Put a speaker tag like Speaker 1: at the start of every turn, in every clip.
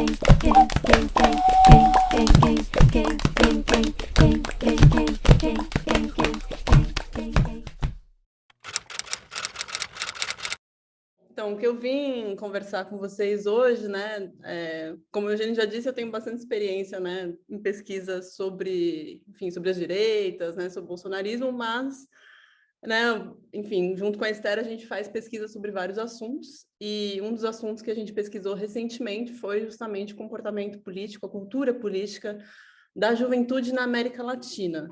Speaker 1: Então, o que eu vim conversar com vocês hoje, né, como a gente já disse, eu tenho bastante experiência, né, em pesquisa sobre, enfim, sobre as direitas, né, sobre o bolsonarismo, mas, né, enfim, junto com a Esther, a gente faz pesquisa sobre vários assuntos, e um dos assuntos que a gente pesquisou recentemente foi justamente o comportamento político, a cultura política da juventude na América Latina,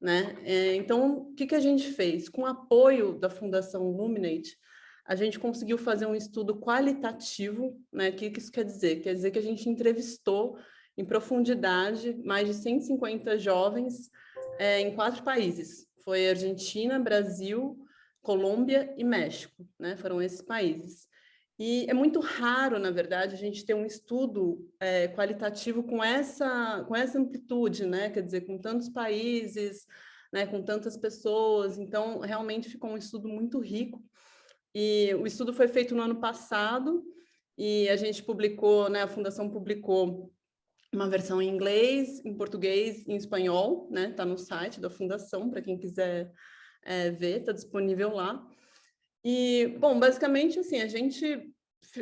Speaker 1: né? Então, o que a gente fez? Com o apoio da Fundação Luminate, a gente conseguiu fazer um estudo qualitativo, né? O que isso quer dizer? Quer dizer que a gente entrevistou em profundidade mais de 150 jovens em 4 países. Foi Argentina, Brasil, Colômbia e México, né? Foram esses países. E é muito raro, na verdade, a gente ter um estudo qualitativo com essa amplitude, né? Quer dizer, com tantos países, né? Com tantas pessoas. Então, realmente ficou um estudo muito rico. E o estudo foi feito no ano passado e a gente publicou, né, a Fundação publicou uma versão em inglês, em português e em espanhol, né? Está no site da Fundação, para quem quiser ver, está disponível lá. E, bom, basicamente, assim, a gente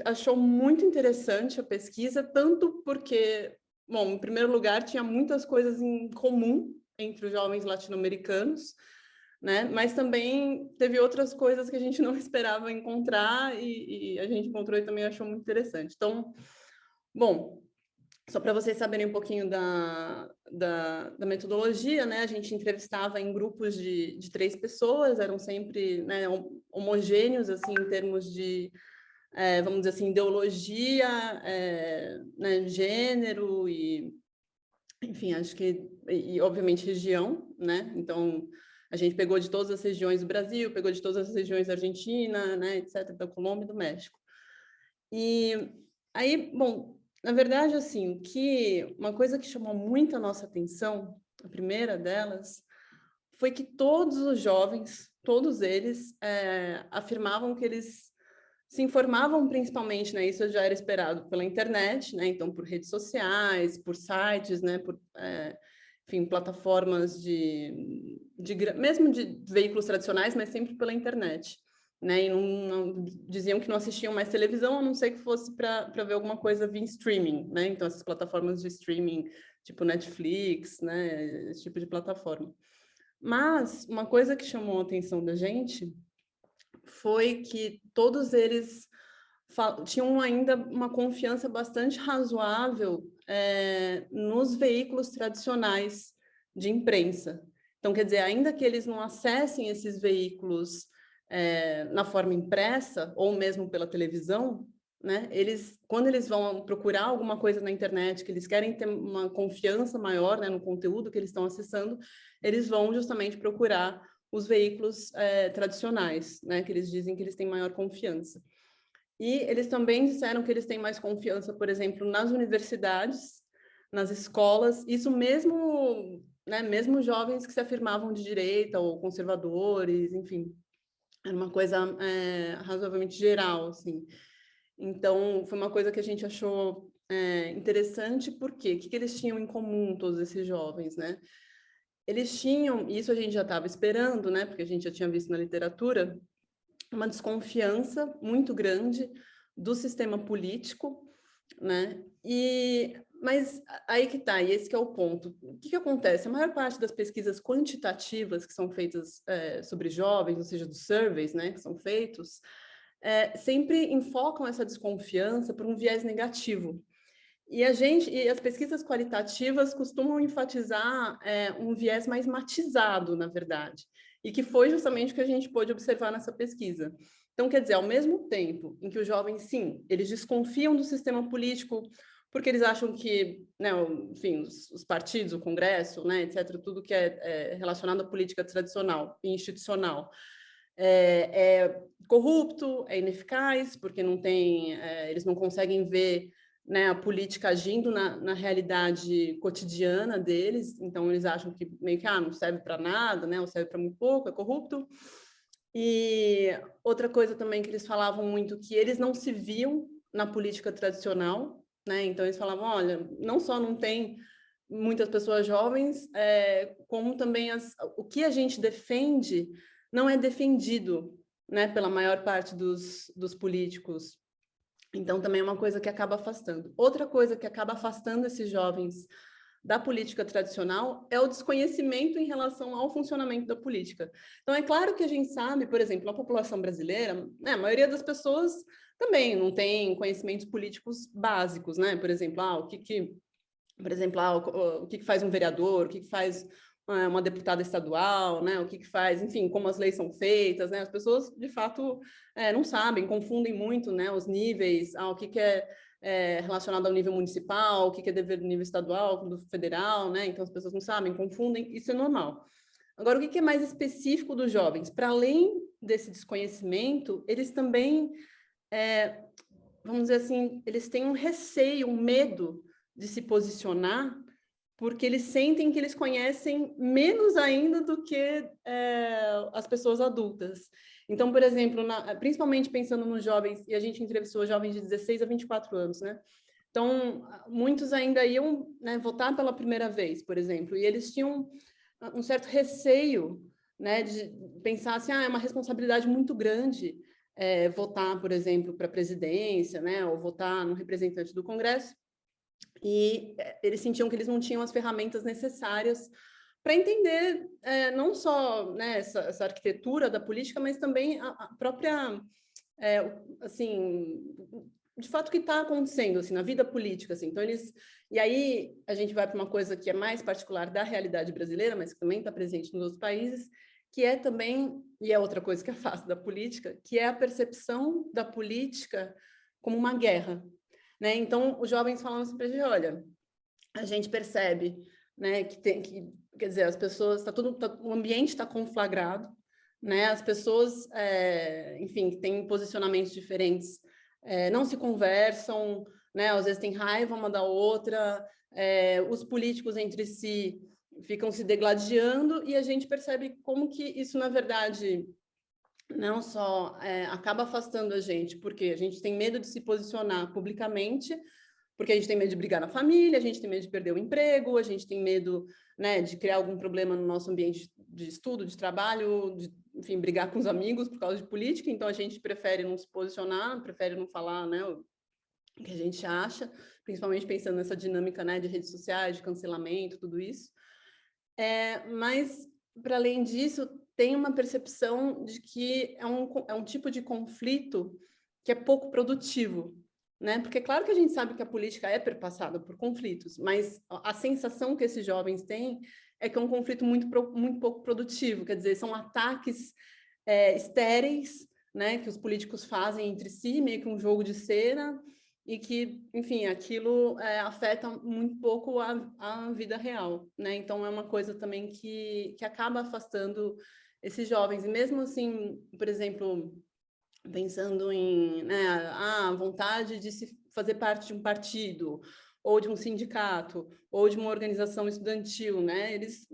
Speaker 1: achou muito interessante a pesquisa, tanto porque, bom, em primeiro lugar, tinha muitas coisas em comum entre os jovens latino-americanos, né? Mas também teve outras coisas que a gente não esperava encontrar e a gente encontrou e também achou muito interessante. Então, bom, só para vocês saberem um pouquinho da metodologia, né? A gente entrevistava em grupos de 3 pessoas, eram sempre, né, homogêneos, assim, em termos de, vamos dizer assim, ideologia, né, gênero e, enfim, acho que, e obviamente região, né? Então, a gente pegou de todas as regiões do Brasil, pegou de todas as regiões da Argentina, né, etc., da Colômbia e do México. E aí, bom, na verdade, assim, uma coisa que chamou muito a nossa atenção, a primeira delas, foi que todos os jovens, todos eles, afirmavam que eles se informavam principalmente, né, isso já era esperado pela internet, né, então por redes sociais, por sites, né, por, enfim, plataformas mesmo de veículos tradicionais, mas sempre pela internet, né, e diziam que não assistiam mais televisão, a não ser que fosse para ver alguma coisa via streaming, né, então essas plataformas de streaming, tipo Netflix, né, esse tipo de plataforma. Mas uma coisa que chamou a atenção da gente foi que todos eles tinham ainda uma confiança bastante razoável nos veículos tradicionais de imprensa. Então, quer dizer, ainda que eles não acessem esses veículos na forma impressa ou mesmo pela televisão, né, quando eles vão procurar alguma coisa na internet, que eles querem ter uma confiança maior, né, no conteúdo que eles estão acessando, eles vão justamente procurar os veículos tradicionais, né, que eles dizem que eles têm maior confiança. E eles também disseram que eles têm mais confiança, por exemplo, nas universidades, nas escolas, isso mesmo, né, mesmo jovens que se afirmavam de direita ou conservadores, enfim, era uma coisa razoavelmente geral, assim. Então, foi uma coisa que a gente achou interessante, porque o que eles tinham em comum, todos esses jovens, né? Eles tinham, e isso a gente já estava esperando, né, porque a gente já tinha visto na literatura, uma desconfiança muito grande do sistema político, né? Mas aí que tá, e esse que é o ponto. O que acontece? A maior parte das pesquisas quantitativas que são feitas sobre jovens, ou seja, dos surveys, né, que são feitos, sempre enfocam essa desconfiança por um viés negativo. E as pesquisas qualitativas costumam enfatizar um viés mais matizado, na verdade, e que foi justamente o que a gente pôde observar nessa pesquisa. Então, quer dizer, ao mesmo tempo em que os jovens, sim, eles desconfiam do sistema político, porque eles acham que, né, enfim, os partidos, o Congresso, né, etc., tudo que é relacionado à política tradicional e institucional, é corrupto, é ineficaz, porque não tem, eles não conseguem ver, né, a política agindo na realidade cotidiana deles, então eles acham que meio que não serve para nada, né, ou serve para muito pouco, é corrupto. E outra coisa também que eles falavam muito, que eles não se viam na política tradicional, né? Então, eles falavam, olha, não só não tem muitas pessoas jovens, como também o que a gente defende não é defendido, né, pela maior parte dos políticos. Então, também é uma coisa que acaba afastando. Outra coisa que acaba afastando esses jovens da política tradicional é o desconhecimento em relação ao funcionamento da política. Então, é claro que a gente sabe, por exemplo, a população brasileira, né, a maioria das pessoas também não tem conhecimentos políticos básicos, né? Por exemplo, o que faz um vereador, o que faz uma deputada estadual, né? O que faz, enfim, como as leis são feitas, né? As pessoas, de fato, não sabem, confundem muito, né? Os níveis, o que é relacionado ao nível municipal, o que é dever do nível estadual, do federal, né? Então, as pessoas não sabem, confundem, isso é normal. Agora, o que é mais específico dos jovens? Para além desse desconhecimento, eles também, vamos dizer assim, eles têm um receio, um medo de se posicionar, porque eles sentem que eles conhecem menos ainda do que as pessoas adultas. Então, por exemplo, principalmente pensando nos jovens, e a gente entrevistou jovens de 16 a 24 anos, né? Então, muitos ainda iam, né, votar pela primeira vez, por exemplo, e eles tinham um certo receio, né, de pensar assim, é uma responsabilidade muito grande votar, por exemplo, para a presidência, né, ou votar no representante do Congresso, e eles sentiam que eles não tinham as ferramentas necessárias para entender não só, né, essa arquitetura da política, mas também a própria, assim, de fato o que está acontecendo assim na vida política, assim. Então e aí a gente vai para uma coisa que é mais particular da realidade brasileira, mas que também está presente nos outros países, que é também, e é outra coisa que afasta da política, que é a percepção da política como uma guerra, né? Então os jovens falam assim para a gente, olha, a gente percebe, né, quer dizer, as pessoas, o ambiente está conflagrado, né? As pessoas, enfim, que têm posicionamentos diferentes, não se conversam, né? Às vezes tem raiva uma da outra, os políticos entre si ficam se degladiando e a gente percebe como que isso, na verdade, não só acaba afastando a gente, porque a gente tem medo de se posicionar publicamente, porque a gente tem medo de brigar na família, a gente tem medo de perder o emprego, a gente tem medo, né, de criar algum problema no nosso ambiente de estudo, de trabalho, de, enfim, brigar com os amigos por causa de política, então a gente prefere não se posicionar, prefere não falar, né, o que a gente acha, principalmente pensando nessa dinâmica, né, de redes sociais, de cancelamento, tudo isso. Mas, para além disso, tem uma percepção de que é um tipo de conflito que é pouco produtivo, né? Porque claro que a gente sabe que a política é perpassada por conflitos, mas a sensação que esses jovens têm é que é um conflito muito pouco produtivo, quer dizer, são ataques estéreis, né, que os políticos fazem entre si, meio que um jogo de cena, e que, enfim, aquilo afeta muito pouco a vida real, né? Então, é uma coisa também que acaba afastando esses jovens. E mesmo assim, por exemplo, pensando em, né, a vontade de se fazer parte de um partido, ou de um sindicato, ou de uma organização estudantil, né? Eles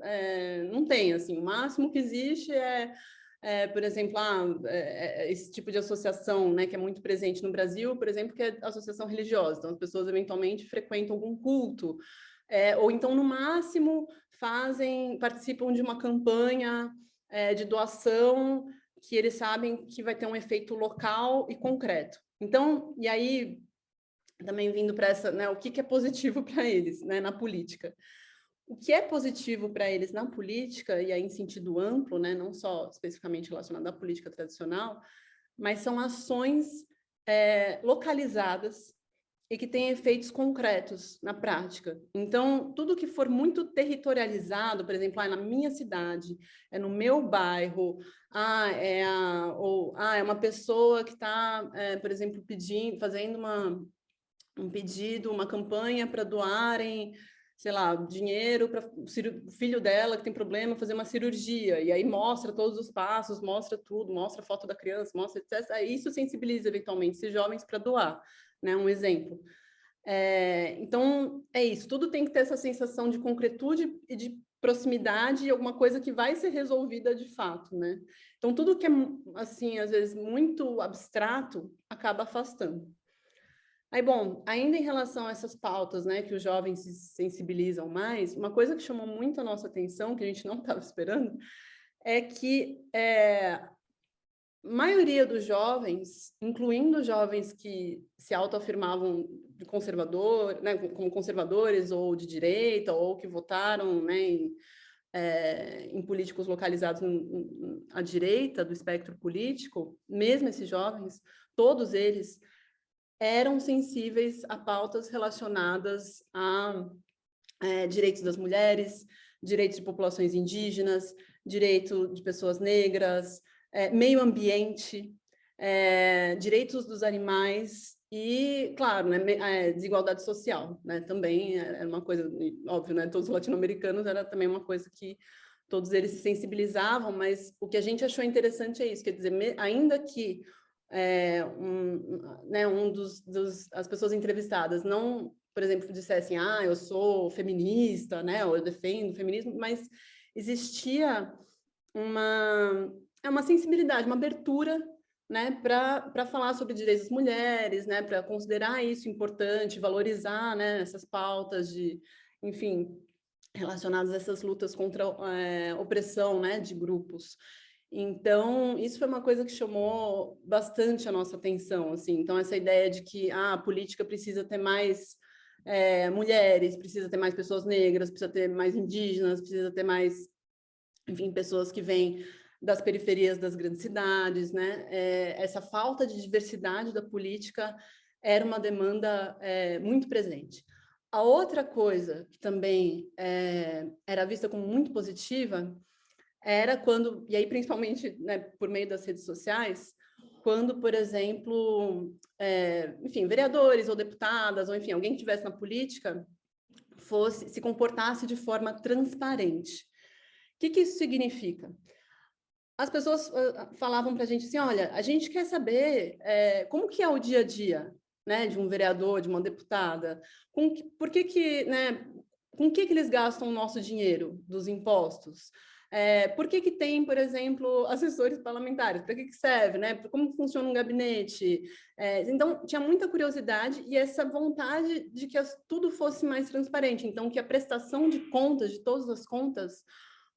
Speaker 1: não têm, assim, o máximo que existe por exemplo, esse tipo de associação, né, que é muito presente no Brasil, por exemplo, que é a associação religiosa. Então, as pessoas eventualmente frequentam algum culto, ou então, no máximo, participam de uma campanha de doação que eles sabem que vai ter um efeito local e concreto. Então, e aí, também vindo para essa, né, o que é positivo para eles, né, na política. O que é positivo para eles na política, e aí em sentido amplo, né, não só especificamente relacionado à política tradicional, mas são ações localizadas e que têm efeitos concretos na prática. Então, tudo que for muito territorializado, por exemplo, na minha cidade, é no meu bairro, é uma pessoa que está, por exemplo, fazendo um pedido, uma campanha para doarem, sei lá, dinheiro para o filho dela que tem problema, fazer uma cirurgia, e aí mostra todos os passos, mostra tudo, mostra a foto da criança, mostra etc. Aí isso sensibiliza eventualmente esses jovens para doar, né? Um exemplo. Então, é isso, tudo tem que ter essa sensação de concretude e de proximidade e alguma coisa que vai ser resolvida de fato, né? Então, tudo que é, assim, às vezes muito abstrato, acaba afastando. Aí, bom, ainda em relação a essas pautas, né, que os jovens se sensibilizam mais, uma coisa que chamou muito a nossa atenção, que a gente não estava esperando, é que maioria dos jovens, incluindo jovens que se autoafirmavam de conservador, né, como conservadores ou de direita, ou que votaram, né, em políticos localizados à direita do espectro político, mesmo esses jovens, todos eles eram sensíveis a pautas relacionadas a direitos das mulheres, direitos de populações indígenas, direito de pessoas negras, meio ambiente, direitos dos animais e, claro, né, desigualdade social, né, também era uma coisa, óbvio, né, todos os latino-americanos era também uma coisa que todos eles se sensibilizavam, mas o que a gente achou interessante é isso, quer dizer, ainda que né, as pessoas entrevistadas não, por exemplo, dissessem, eu sou feminista, né, ou eu defendo o feminismo, mas existia uma sensibilidade, uma abertura, né, para falar sobre direitos das mulheres, né, para considerar isso importante, valorizar, né, essas pautas de, enfim, relacionadas a essas lutas contra a opressão, né, de grupos. Então, isso foi uma coisa que chamou bastante a nossa atenção, assim. Então, essa ideia de que a política precisa ter mais mulheres, precisa ter mais pessoas negras, precisa ter mais indígenas, precisa ter mais, enfim, pessoas que vêm das periferias das grandes cidades, né? Essa falta de diversidade da política era uma demanda muito presente. A outra coisa que também era vista como muito positiva era quando, e aí principalmente, né, por meio das redes sociais, quando, por exemplo, enfim, vereadores ou deputadas, ou enfim, alguém que estivesse na política, se comportasse de forma transparente. O que isso significa? As pessoas falavam para a gente assim, olha, a gente quer saber como que é o dia a dia, né, de um vereador, de uma deputada, por né, com que eles gastam o nosso dinheiro dos impostos? Por que tem, por exemplo, assessores parlamentares? Para que serve? Né? Como funciona um gabinete? Então, tinha muita curiosidade e essa vontade de que tudo fosse mais transparente. Então, que a prestação de contas, de todas as contas,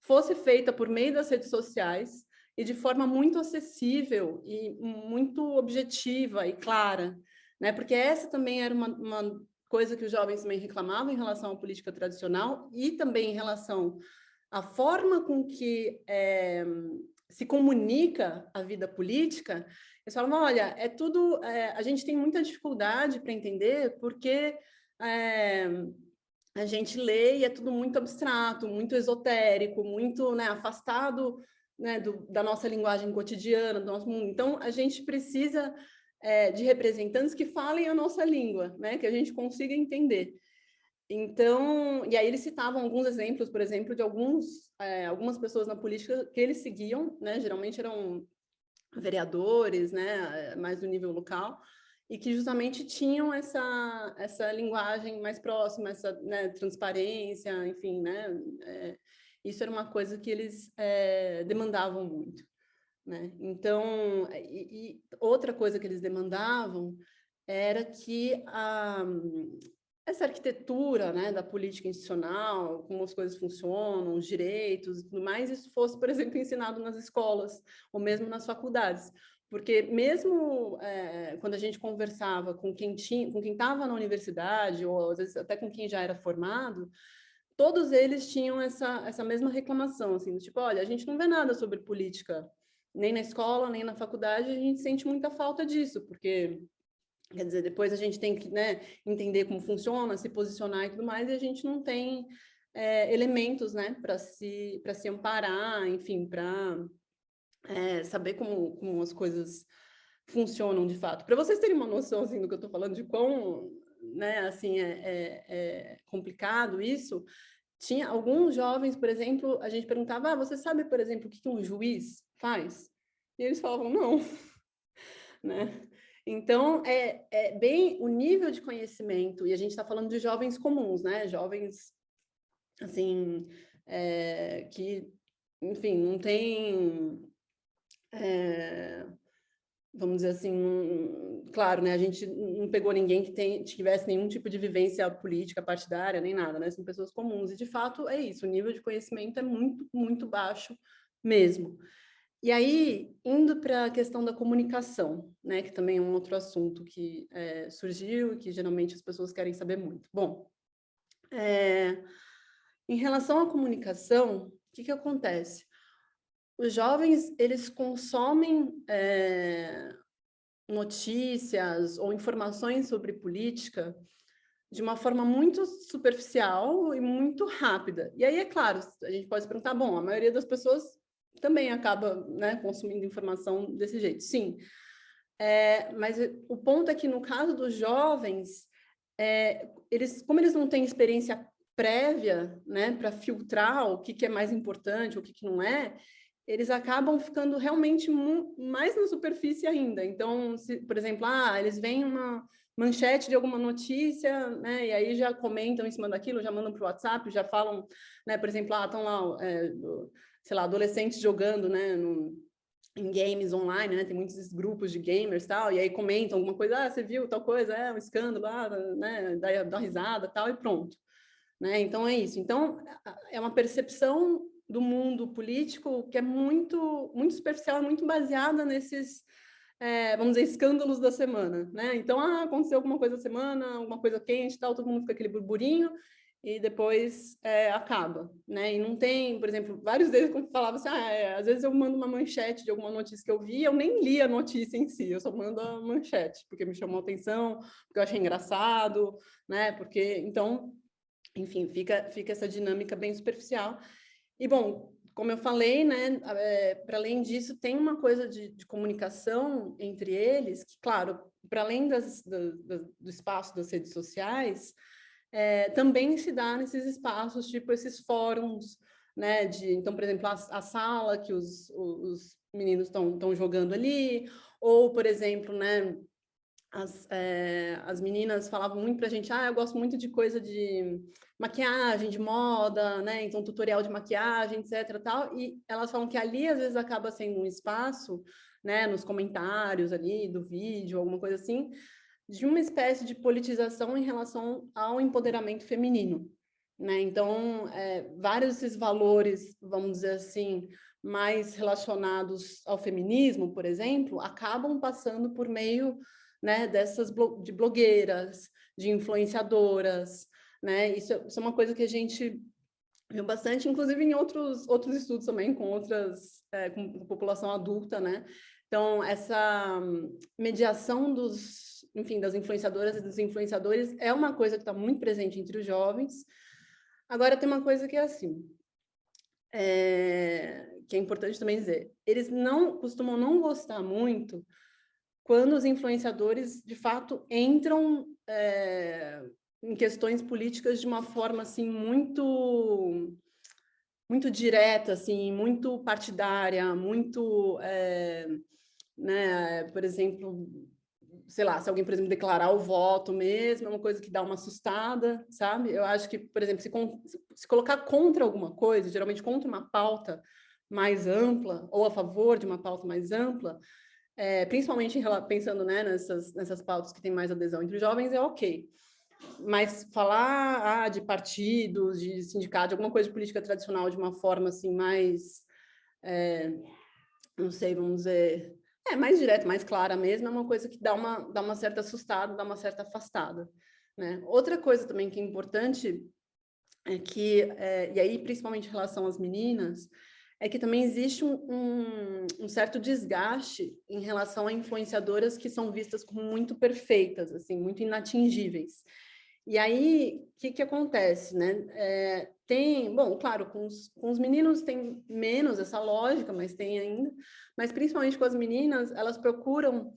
Speaker 1: fosse feita por meio das redes sociais e de forma muito acessível e muito objetiva e clara, né? Porque essa também era uma coisa que os jovens também reclamavam em relação à política tradicional e também em relação à forma com que se comunica a vida política. Eles falavam, olha, a gente tem muita dificuldade para entender porque a gente lê e é tudo muito abstrato, muito esotérico, muito, né, afastado, né, da nossa linguagem cotidiana, do nosso mundo. Então, a gente precisa de representantes que falem a nossa língua, né, que a gente consiga entender. Então, e aí eles citavam alguns exemplos, por exemplo, de algumas pessoas na política que eles seguiam, né, geralmente eram vereadores, né, mais do nível local, e que justamente tinham essa linguagem mais próxima, essa, né, transparência, enfim, né, isso era uma coisa que eles demandavam muito, né? Então, e outra coisa que eles demandavam era que essa arquitetura, né, da política institucional, como as coisas funcionam, os direitos e tudo mais, isso fosse, por exemplo, ensinado nas escolas ou mesmo nas faculdades. Porque mesmo quando a gente conversava com quem estava na universidade, ou às vezes até com quem já era formado, todos eles tinham essa mesma reclamação, assim, tipo, olha, a gente não vê nada sobre política, nem na escola, nem na faculdade, a gente sente muita falta disso, porque, quer dizer, depois a gente tem que, né, entender como funciona, se posicionar e tudo mais, e a gente não tem elementos, né, para se amparar, enfim, para saber como as coisas funcionam de fato. Para vocês terem uma noção, assim, do que eu estou falando, de quão, né, assim, é complicado isso, tinha alguns jovens, por exemplo, a gente perguntava, você sabe, por exemplo, o que um juiz faz? E eles falavam, não, né? Então, bem o nível de conhecimento, e a gente está falando de jovens comuns, né? Jovens, assim, que, enfim, não tem vamos dizer assim, claro, né, a gente não pegou ninguém que tivesse nenhum tipo de vivência política, partidária, nem nada, né, são pessoas comuns, e de fato é isso, o nível de conhecimento é muito, muito baixo mesmo. E aí, indo para a questão da comunicação, né, que também é um outro assunto que surgiu e que geralmente as pessoas querem saber muito. Bom, em relação à comunicação, o que que acontece? Os jovens, eles consomem notícias ou informações sobre política de uma forma muito superficial e muito rápida. E aí, é claro, a gente pode se perguntar, bom, a maioria das pessoas também acaba, né, consumindo informação desse jeito. Sim, mas o ponto é que, no caso dos jovens, como eles não têm experiência prévia, né, para filtrar o que é mais importante, o que não é, eles acabam ficando realmente mais na superfície ainda. Então, por exemplo, eles veem uma manchete de alguma notícia, né, e aí já comentam em cima daquilo, já mandam para o WhatsApp, já falam, né, por exemplo, estão lá, sei lá, adolescentes jogando, né, em games online, né, tem muitos grupos de gamers e tal, e aí comentam alguma coisa, você viu tal coisa, um escândalo, né, dá risada tal, e pronto. Né? Então, é isso. Então, é uma percepção do mundo político que é muito, muito superficial, muito baseada nesses, vamos dizer, escândalos da semana. Né? Então, aconteceu alguma coisa da semana, alguma coisa quente, tal, todo mundo fica aquele burburinho, e depois acaba, né? E não tem, por exemplo, vários deles falavam assim, às vezes eu mando uma manchete de alguma notícia que eu vi, eu nem li a notícia em si, eu só mando a manchete, porque me chamou a atenção, porque eu achei engraçado, né? Porque, então, enfim, fica essa dinâmica bem superficial. E, bom, como eu falei, né, para além disso, tem uma coisa de comunicação entre eles, que, claro, para além do espaço das redes sociais, também se dá nesses espaços, tipo esses fóruns, né, então, por exemplo, a sala que os meninos estão jogando ali, ou, por exemplo, né, as meninas falavam muito pra gente, eu gosto muito de coisa de maquiagem, de moda, né? Então, tutorial de maquiagem, etc, tal. E elas falam que ali, às vezes, acaba sendo um espaço, né? Nos comentários ali do vídeo, alguma coisa assim, de uma espécie de politização em relação ao empoderamento feminino, né? Então, vários desses valores, vamos dizer assim, mais relacionados ao feminismo, por exemplo, acabam passando por meio, né, de blogueiras, de influenciadoras, né? Isso é uma coisa que a gente viu bastante, inclusive em outros estudos também com com população adulta, né? Então, essa mediação das influenciadoras e dos influenciadores é uma coisa que está muito presente entre os jovens. Agora, tem uma coisa que é assim, que é importante também dizer, eles costumam não gostar muito quando os influenciadores, de fato, entram em questões políticas de uma forma, assim, muito direta, assim, muito partidária, muito, né, por exemplo, sei lá, se alguém, por exemplo, declarar o voto mesmo, é uma coisa que dá uma assustada, sabe? Eu acho que, por exemplo, se colocar contra alguma coisa, geralmente contra uma pauta mais ampla, ou a favor de uma pauta mais ampla, principalmente pensando, né, nessas pautas que têm mais adesão entre os jovens, é ok. Mas falar de partidos, de sindicato, de alguma coisa de política tradicional de uma forma assim mais, não sei, vamos dizer, mais direta, mais clara mesmo, é uma coisa que dá uma certa assustada, dá uma certa afastada, né? Outra coisa também que é importante é que, e aí principalmente em relação às meninas, é que também existe um certo desgaste em relação a influenciadoras que são vistas como muito perfeitas, assim, muito inatingíveis. E aí, o que acontece, né? Bom, claro, com os meninos tem menos essa lógica, mas tem ainda, mas principalmente com as meninas, elas procuram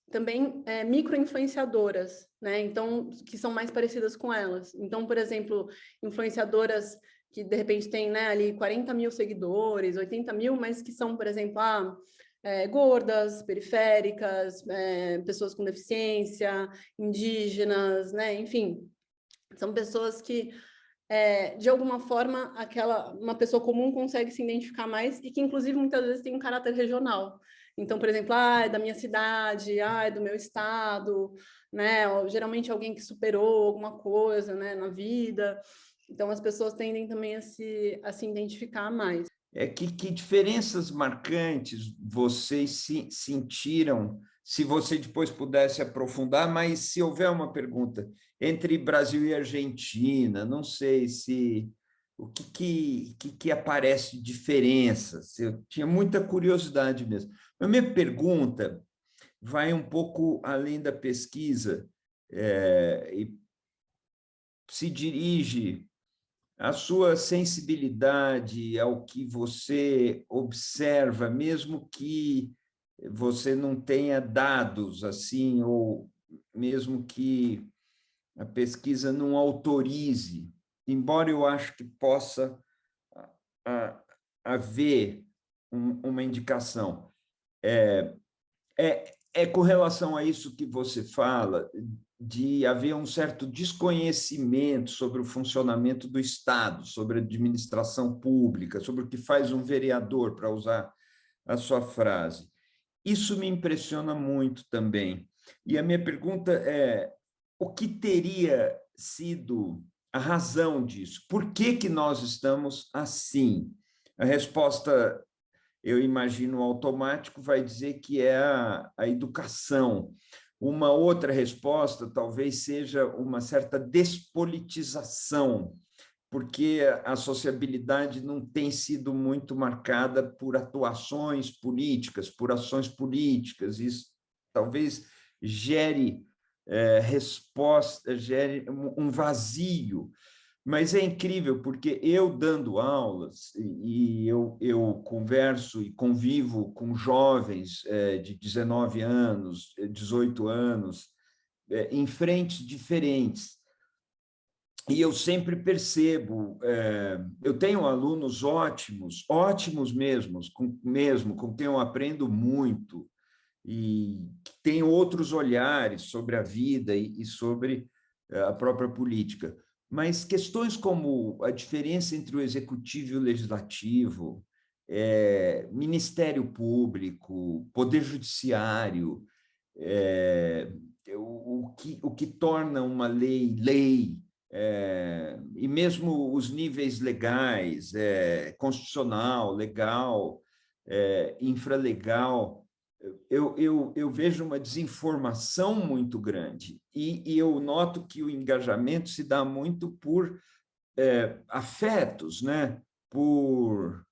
Speaker 1: também micro-influenciadoras, né? Então, que são mais parecidas com elas. Então, por exemplo, influenciadoras que de repente têm, né, ali 40 mil seguidores, 80 mil, mas que são, por exemplo, gordas, periféricas, pessoas com deficiência, indígenas, né? Enfim, são pessoas que, de alguma forma, uma pessoa comum consegue se identificar mais e que, inclusive, muitas vezes tem um caráter regional. Então, por exemplo, é da minha cidade, é do meu estado, né? Ou, geralmente alguém que superou alguma coisa, né, na vida. Então, as pessoas tendem também a se identificar mais.
Speaker 2: Que diferenças marcantes vocês sentiram, se você depois pudesse aprofundar, mas se houver uma pergunta entre Brasil e Argentina, não sei se o que aparece de diferenças. Eu tinha muita curiosidade mesmo. A minha pergunta vai um pouco além da pesquisa, e se dirige à sua sensibilidade, ao que você observa, mesmo que você não tenha dados assim, ou mesmo que a pesquisa não autorize, embora eu acho que possa haver uma indicação. É com relação a isso que você fala, de haver um certo desconhecimento sobre o funcionamento do Estado, sobre a administração pública, sobre o que faz um vereador, para usar a sua frase. Isso me impressiona muito também. E a minha pergunta é: o que teria sido a razão disso? Por que nós estamos assim? A resposta, eu imagino, automático, vai dizer que é a educação. Uma outra resposta talvez seja uma certa despolitização, porque a sociabilidade não tem sido muito marcada por atuações políticas, por ações políticas. Isso talvez gere resposta, gere um vazio. Mas é incrível, porque eu dando aulas, e eu converso e convivo com jovens de 19 anos, 18 anos, em frentes diferentes, e eu sempre percebo, eu tenho alunos ótimos, ótimos mesmo, com quem eu aprendo muito, e que têm outros olhares sobre a vida e sobre a própria política. Mas questões como a diferença entre o executivo e o legislativo, Ministério Público, Poder Judiciário, o que torna uma lei lei, e mesmo os níveis legais, constitucional, legal, infralegal, eu vejo uma desinformação muito grande, e eu noto que o engajamento se dá muito por afetos, né? por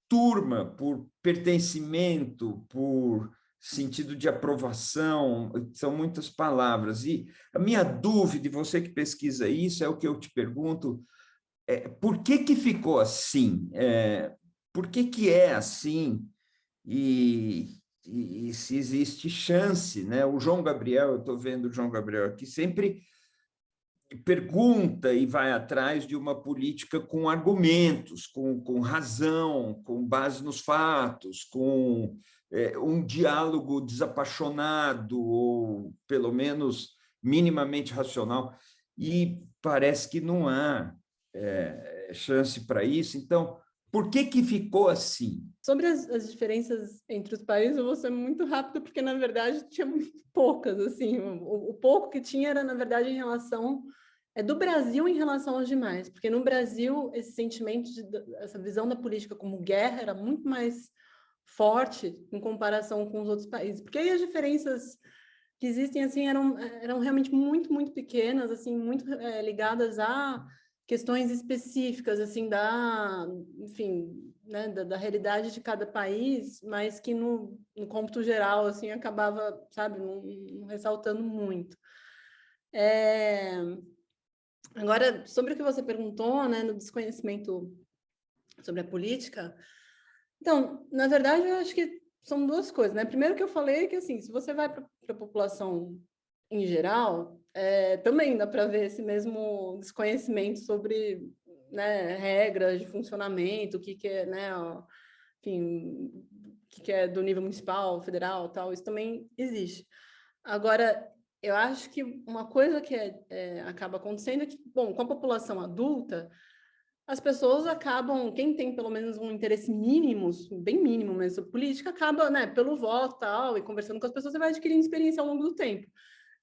Speaker 2: turma, por pertencimento, por sentido de aprovação, são muitas palavras. E a minha dúvida, e você que pesquisa isso, é o que eu te pergunto: por que ficou assim? Por que é assim? E se existe chance, né? O João Gabriel, eu estou vendo o João Gabriel aqui, sempre pergunta e vai atrás de uma política com argumentos, com razão, com base nos fatos, com um diálogo desapaixonado, ou pelo menos minimamente racional, e parece que não há chance para isso. Então, por que ficou assim?
Speaker 1: Sobre as diferenças entre os países, eu vou ser muito rápida, porque, na verdade, tinha muito poucas, assim. O pouco que tinha era, na verdade, em relação... do Brasil em relação aos demais, porque no Brasil esse sentimento, essa visão da política como guerra era muito mais forte em comparação com os outros países, porque aí as diferenças que existem, assim, eram realmente muito, muito pequenas, assim, muito ligadas a questões específicas, assim, enfim, né, da realidade de cada país, mas que no cômputo geral, assim, acabava, sabe, não ressaltando muito. Agora, sobre o que você perguntou, né, no desconhecimento sobre a política, então, na verdade, eu acho que são duas coisas, né? Primeiro que eu falei que, assim, se você vai para a população em geral, também dá para ver esse mesmo desconhecimento sobre, né, regras de funcionamento, o que é, né, enfim, o que é do nível municipal, federal, tal, isso também existe. Agora, eu acho que uma coisa que acaba acontecendo é que, bom, com a população adulta, as pessoas acabam, quem tem pelo menos um interesse mínimo, bem mínimo mesmo, política, acaba, né, pelo voto tal, e conversando com as pessoas, você vai adquirindo experiência ao longo do tempo,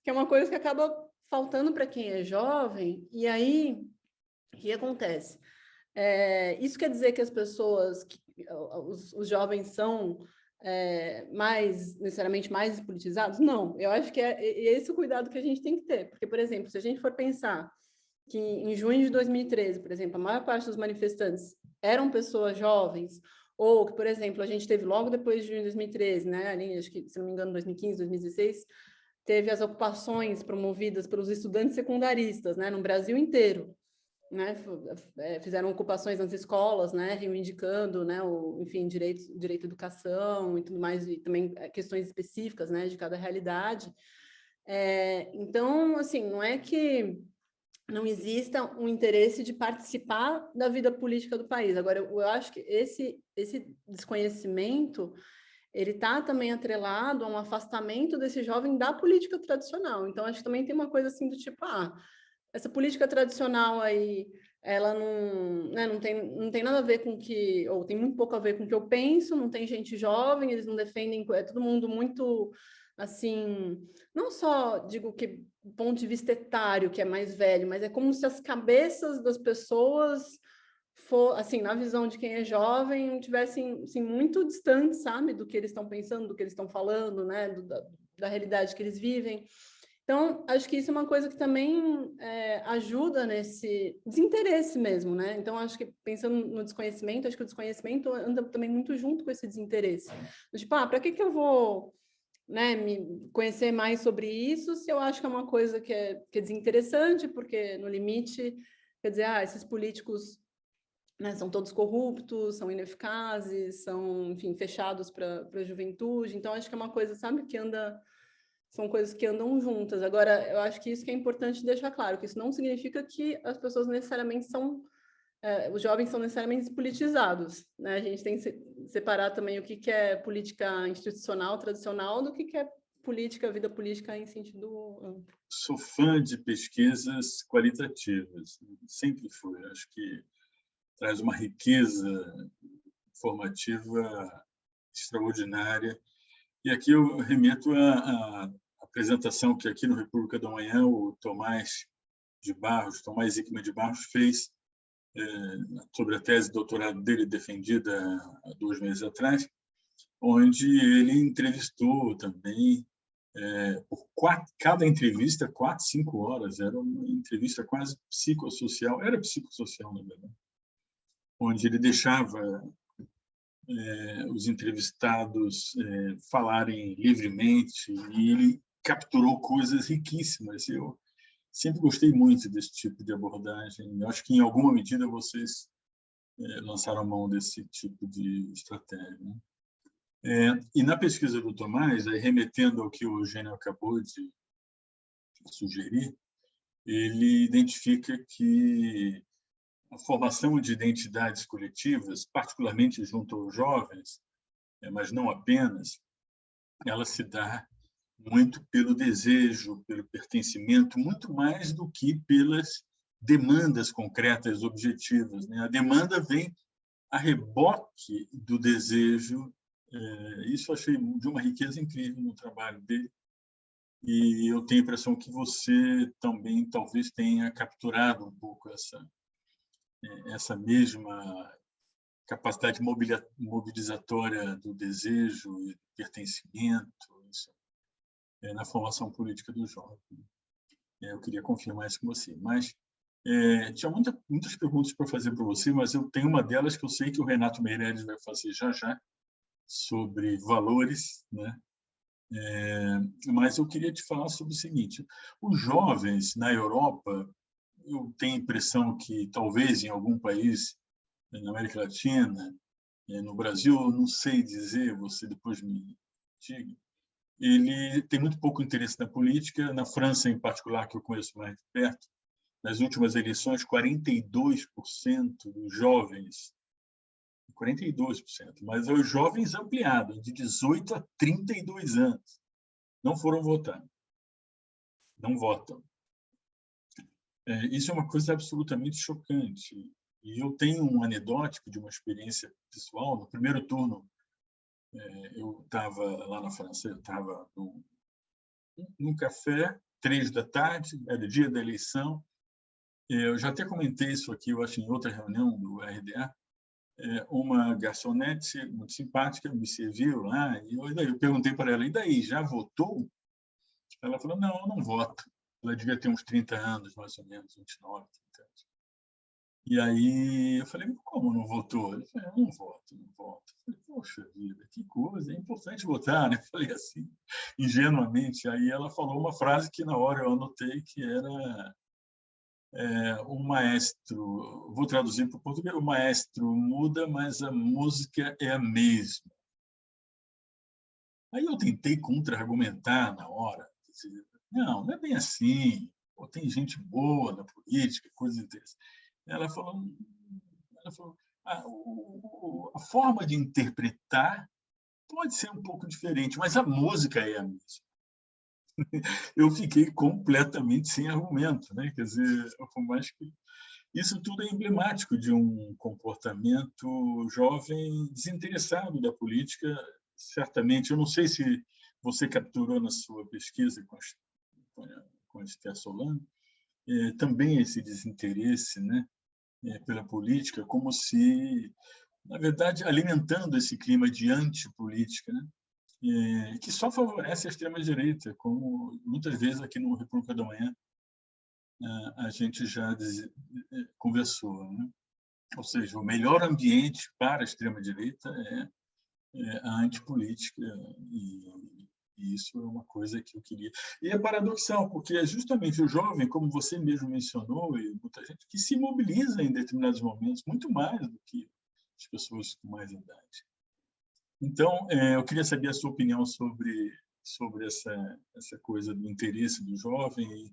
Speaker 1: que é uma coisa que acaba faltando para quem é jovem. E aí, o que acontece? Isso quer dizer que as pessoas, os jovens são necessariamente mais politizados? Não, eu acho que é esse o cuidado que a gente tem que ter, porque, por exemplo, se a gente for pensar que em junho de 2013, por exemplo, a maior parte dos manifestantes eram pessoas jovens, ou que, por exemplo, a gente teve logo depois de junho de 2013, né, ali, acho que, se não me engano, 2015, 2016, teve as ocupações promovidas pelos estudantes secundaristas, né, no Brasil inteiro, né, fizeram ocupações nas escolas, né, reivindicando, né, enfim, direito à educação e tudo mais, e também questões específicas, né, de cada realidade. Então, assim, não é que não exista um interesse de participar da vida política do país. Agora, eu acho que esse desconhecimento, ele está também atrelado a um afastamento desse jovem da política tradicional. Então, acho que também tem uma coisa assim do tipo, essa política tradicional aí, ela não, né, não tem nada a ver com o que, ou tem muito pouco a ver com o que eu penso, não tem gente jovem, eles não defendem, é todo mundo muito, assim, não só, digo que do ponto de vista etário, que é mais velho, mas é como se as cabeças das pessoas, assim, na visão de quem é jovem, tivessem, assim, muito distantes, sabe, do que eles estão pensando, do que eles estão falando, né, da realidade que eles vivem. Então, acho que isso é uma coisa que também ajuda nesse desinteresse mesmo, né? Então, acho que pensando no desconhecimento, acho que o desconhecimento anda também muito junto com esse desinteresse. Tipo, para que eu vou, né, me conhecer mais sobre isso se eu acho que é uma coisa que é desinteressante, porque no limite, quer dizer, esses políticos, né, são todos corruptos, são ineficazes, são, enfim, fechados para a juventude. Então, acho que é uma coisa, sabe, que anda... São coisas que andam juntas. Agora, eu acho que isso que é importante deixar claro, que isso não significa que as pessoas necessariamente são... os jovens são necessariamente politizados, né? A gente tem que separar também o que é política institucional, tradicional, do que é política, vida política em sentido amplo.
Speaker 3: Sou fã de pesquisas qualitativas, sempre fui. Acho que traz uma riqueza formativa extraordinária. E aqui eu remeto à apresentação que aqui no República da Manhã o Tomás Hickman de Barros fez sobre a tese de doutorado dele defendida há 2 meses atrás, onde ele entrevistou também cada entrevista 4, 5 horas, era uma entrevista quase psicossocial, era psicossocial, na verdade, onde ele deixava os entrevistados falarem livremente, e ele capturou coisas riquíssimas. Eu sempre gostei muito desse tipo de abordagem. Eu acho que, em alguma medida, vocês lançaram mão desse tipo de estratégia, né? E na pesquisa do Tomás, remetendo ao que o Eugênio acabou de sugerir, ele identifica que a formação de identidades coletivas, particularmente junto aos jovens, mas não apenas, ela se dá muito pelo desejo, pelo pertencimento, muito mais do que pelas demandas concretas, objetivas, né? A demanda vem a reboque do desejo. Isso eu achei de uma riqueza incrível no trabalho dele, e eu tenho a impressão que você também talvez tenha capturado um pouco essa mesma capacidade mobilizatória do desejo e do pertencimento, isso, na formação política do jovem. Eu queria confirmar isso com você. Mas tinha muitas perguntas para fazer para você, mas eu tenho uma delas que eu sei que o Renato Meirelles vai fazer já, sobre valores, né? Mas eu queria te falar sobre o seguinte: os jovens na Europa, eu tenho a impressão que talvez em algum país na América Latina, no Brasil, eu não sei dizer, você depois me diga, ele tem muito pouco interesse na política. Na França, em particular, que eu conheço mais de perto, nas últimas eleições, 42% dos jovens, 42%, mas os jovens ampliados, de 18 a 32 anos, não foram votar, não votam. Isso é uma coisa absolutamente chocante. E eu tenho um anedótico de uma experiência pessoal. No primeiro turno, eu estava lá na França, eu estava num café, 3 da tarde, era o dia da eleição. Eu já até comentei isso aqui, eu acho, em outra reunião do RDA. Uma garçonete muito simpática me serviu lá, e eu perguntei para ela, e daí, já votou? Ela falou, não, eu não voto. Ela devia ter uns 30 anos, mais ou menos, 29, 30 anos. E aí eu falei, como não votou? Ele falou, eu não voto, não voto. Eu falei, poxa vida, que coisa, é importante votar, né? Eu falei assim, ingenuamente. Aí ela falou uma frase que na hora eu anotei, que era o maestro, vou traduzir para o português, o maestro muda, mas a música é a mesma. Aí eu tentei contra-argumentar na hora. Dizer, não é bem assim. Pô, tem gente boa na política, coisas interessantes. Ela falou a forma de interpretar pode ser um pouco diferente, mas a música é a mesma. Eu fiquei completamente sem argumento, né? Quer dizer, por mais que isso tudo é emblemático de um comportamento jovem desinteressado da política, certamente. Eu não sei se você capturou na sua pesquisa com a Esther Solano, também esse desinteresse, né, pela política, como se, na verdade, alimentando esse clima de antipolítica, né, que só favorece a extrema-direita, como muitas vezes aqui no República da Manhã a gente já conversou, né? Ou seja, o melhor ambiente para a extrema-direita é a antipolítica, e isso é uma coisa que eu queria. E é paradoxal, porque é justamente o jovem, como você mesmo mencionou, e muita gente, que se mobiliza em determinados momentos, muito mais do que as pessoas com mais idade. Então, eu queria saber a sua opinião sobre essa coisa do interesse do jovem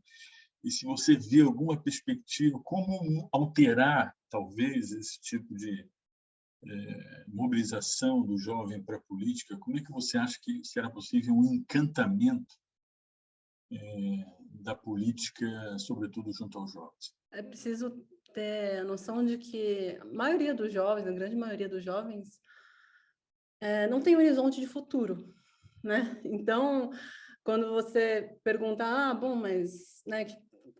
Speaker 3: e se você vê alguma perspectiva, como alterar, talvez, esse tipo de mobilização do jovem para a política. Como é que você acha que será possível um encantamento da política, sobretudo junto aos jovens?
Speaker 1: É preciso ter a noção de que a maioria dos jovens, a grande maioria dos jovens, não tem horizonte de futuro, né? Então, quando você pergunta, bom, mas, né,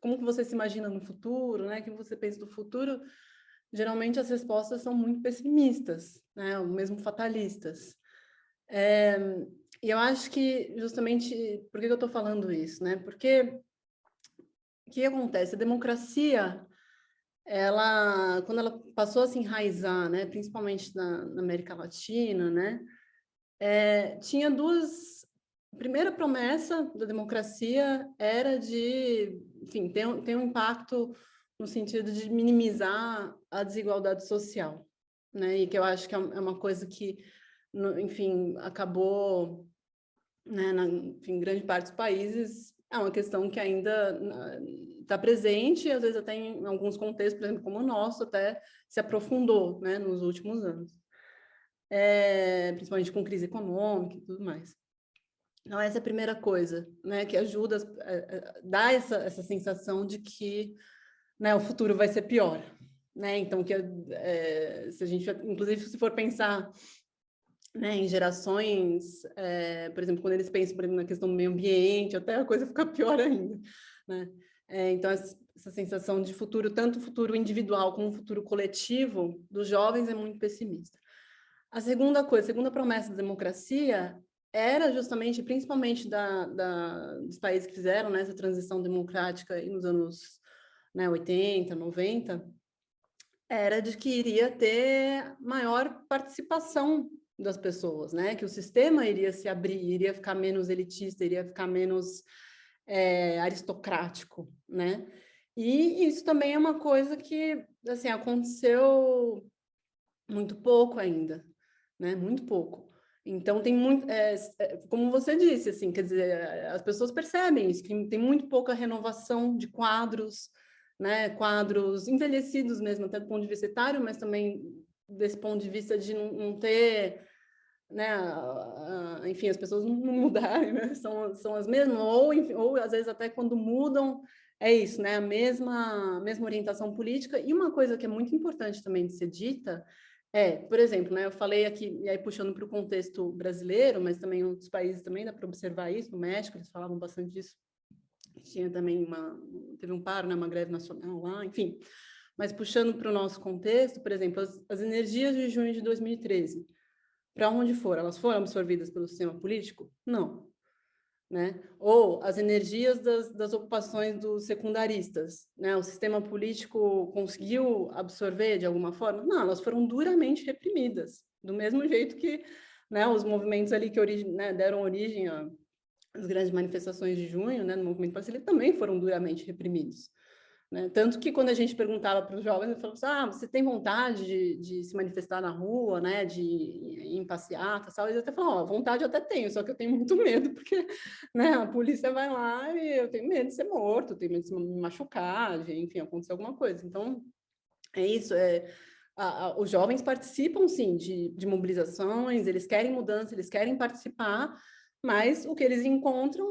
Speaker 1: como que você se imagina no futuro, né? O que você pensa do futuro? Geralmente as respostas são muito pessimistas, né? Ou mesmo fatalistas. E eu acho que justamente, por que eu estou falando isso, né? Porque o que acontece? A democracia, quando ela passou a se enraizar, né? Principalmente na América Latina, né? Tinha duas. A primeira promessa da democracia era de, enfim, ter um impacto no sentido de minimizar a desigualdade social, né? E que eu acho que é uma coisa que, enfim, acabou, né, em grande parte dos países, é uma questão que ainda está presente, e às vezes até em alguns contextos, por exemplo, como o nosso, até se aprofundou, né, nos últimos anos. Principalmente com crise econômica e tudo mais. Então, essa é a primeira coisa, né, que ajuda a dar essa sensação de que, né, o futuro vai ser pior, né? Então, se a gente, inclusive, se for pensar, né, em gerações, por exemplo, quando eles pensam, por exemplo, na questão do meio ambiente, até a coisa fica pior ainda, né? Então, essa sensação de futuro, tanto futuro individual como futuro coletivo, dos jovens é muito pessimista. A segunda promessa da democracia era justamente, principalmente dos países que fizeram, né, essa transição democrática nos anos, né, 80, 90, era de que iria ter maior participação das pessoas, né, que o sistema iria se abrir, iria ficar menos elitista, iria ficar menos aristocrático, né? E isso também é uma coisa que, assim, aconteceu muito pouco ainda, né? Muito pouco. Então, tem muito, como você disse, assim, quer dizer, as pessoas percebem isso, que tem muito pouca renovação de quadros, né? Quadros envelhecidos mesmo, até do ponto de vista etário, mas também desse ponto de vista de não ter né, enfim, as pessoas não mudarem, né, são as mesmas, ou, enfim, ou às vezes até quando mudam, é isso, né, a mesma orientação política. E uma coisa que é muito importante também de ser dita por exemplo, né, eu falei aqui, e aí puxando para o contexto brasileiro, mas também em outros países também dá para observar isso, no México eles falavam bastante disso, tinha também teve um paro, né, uma greve nacional lá, enfim. Mas puxando para o nosso contexto, por exemplo, as energias de junho de 2013, para onde foram? Elas foram absorvidas pelo sistema político? Não. Né? Ou as energias das ocupações dos secundaristas, né? O sistema político conseguiu absorver de alguma forma? Não, elas foram duramente reprimidas, do mesmo jeito que, né, os movimentos ali que deram origem às grandes manifestações de junho, né, no movimento brasileiro, também foram duramente reprimidos. Né? Tanto que quando a gente perguntava para os jovens, eu falava assim, você tem vontade de se manifestar na rua, né, de ir em passeata, tal? Eles até falavam, vontade eu até tenho, só que eu tenho muito medo, porque, né, a polícia vai lá e eu tenho medo de ser morto, eu tenho medo de me machucar, enfim, acontecer alguma coisa. Então, é isso, os jovens participam, sim, de mobilizações, eles querem mudança, eles querem participar, mas o que eles encontram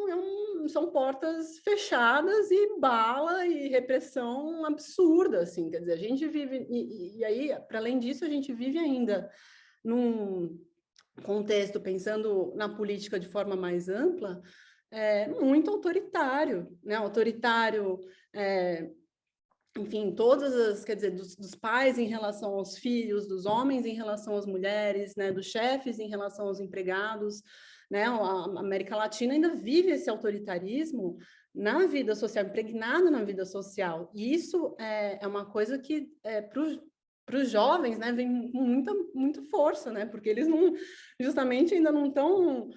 Speaker 1: são portas fechadas e bala e repressão absurda, assim, quer dizer, a gente vive, e aí, para além disso, a gente vive ainda num contexto, pensando na política de forma mais ampla, muito autoritário, né, enfim, todas as, quer dizer, dos pais em relação aos filhos, dos homens em relação às mulheres, né, dos chefes em relação aos empregados, né, a América Latina ainda vive esse autoritarismo na vida social, impregnado na vida social, e isso é uma coisa que, para os jovens, né, vem com muita força, né, porque eles justamente ainda não estão...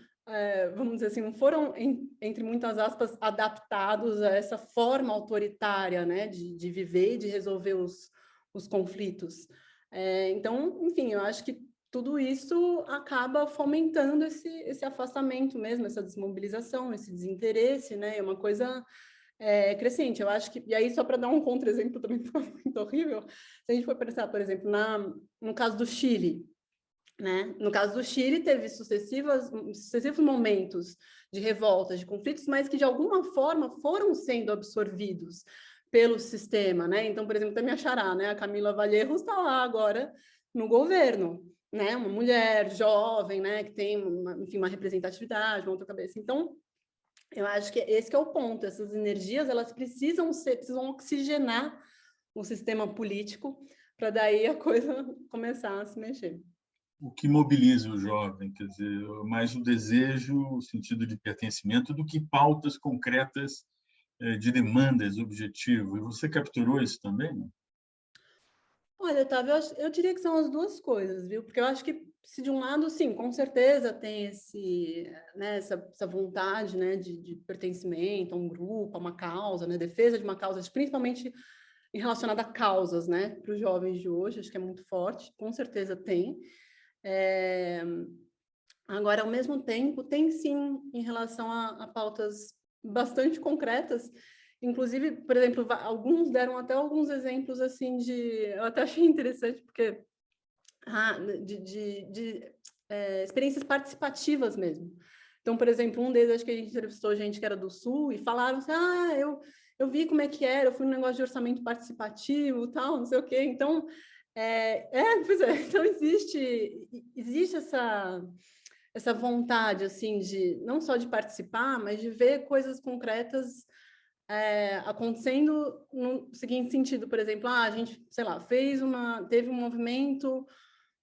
Speaker 1: vamos dizer assim, não foram, entre muitas aspas, adaptados a essa forma autoritária, né, de viver e de resolver os conflitos. Então, enfim, eu acho que tudo isso acaba fomentando esse afastamento mesmo, essa desmobilização, esse desinteresse, né, é uma coisa crescente. Eu acho que, e aí só para dar um contra-exemplo também muito horrível, se a gente for pensar, por exemplo, no caso do Chile, né? No caso do Chile, teve sucessivos momentos de revoltas, de conflitos, mas que de alguma forma foram sendo absorvidos pelo sistema, né? Então, por exemplo, também a Xará, né? A Camila Valleiros está lá agora no governo, né? Uma mulher jovem, né? Que tem, enfim, uma representatividade, uma outra cabeça. Então, eu acho que esse que é o ponto. Essas energias, elas precisam oxigenar o sistema político para daí a coisa começar a se mexer.
Speaker 3: O que mobiliza o jovem, quer dizer, mais o desejo, o sentido de pertencimento, do que pautas concretas de demandas, objetivo. E você capturou isso também, né?
Speaker 1: Olha, Otávio, eu diria que são as duas coisas, viu? Porque eu acho que, se de um lado, sim, com certeza tem né, essa vontade, né, de pertencimento a um grupo, a uma causa, né, defesa de uma causa, principalmente relacionada a causas, né, para os jovens de hoje, acho que é muito forte, com certeza tem. Agora, ao mesmo tempo, tem sim em relação a pautas bastante concretas. Inclusive, por exemplo, alguns deram até alguns exemplos assim eu até achei interessante, porque de experiências participativas mesmo. Então, por exemplo, um deles, acho que a gente entrevistou gente que era do Sul e falaram assim, eu vi como é que era, eu fui no negócio de orçamento participativo, tal, não sei o quê. Então, pois é, então existe essa vontade, assim, não só de participar, mas de ver coisas concretas acontecendo no seguinte sentido, por exemplo, a gente, sei lá, teve um movimento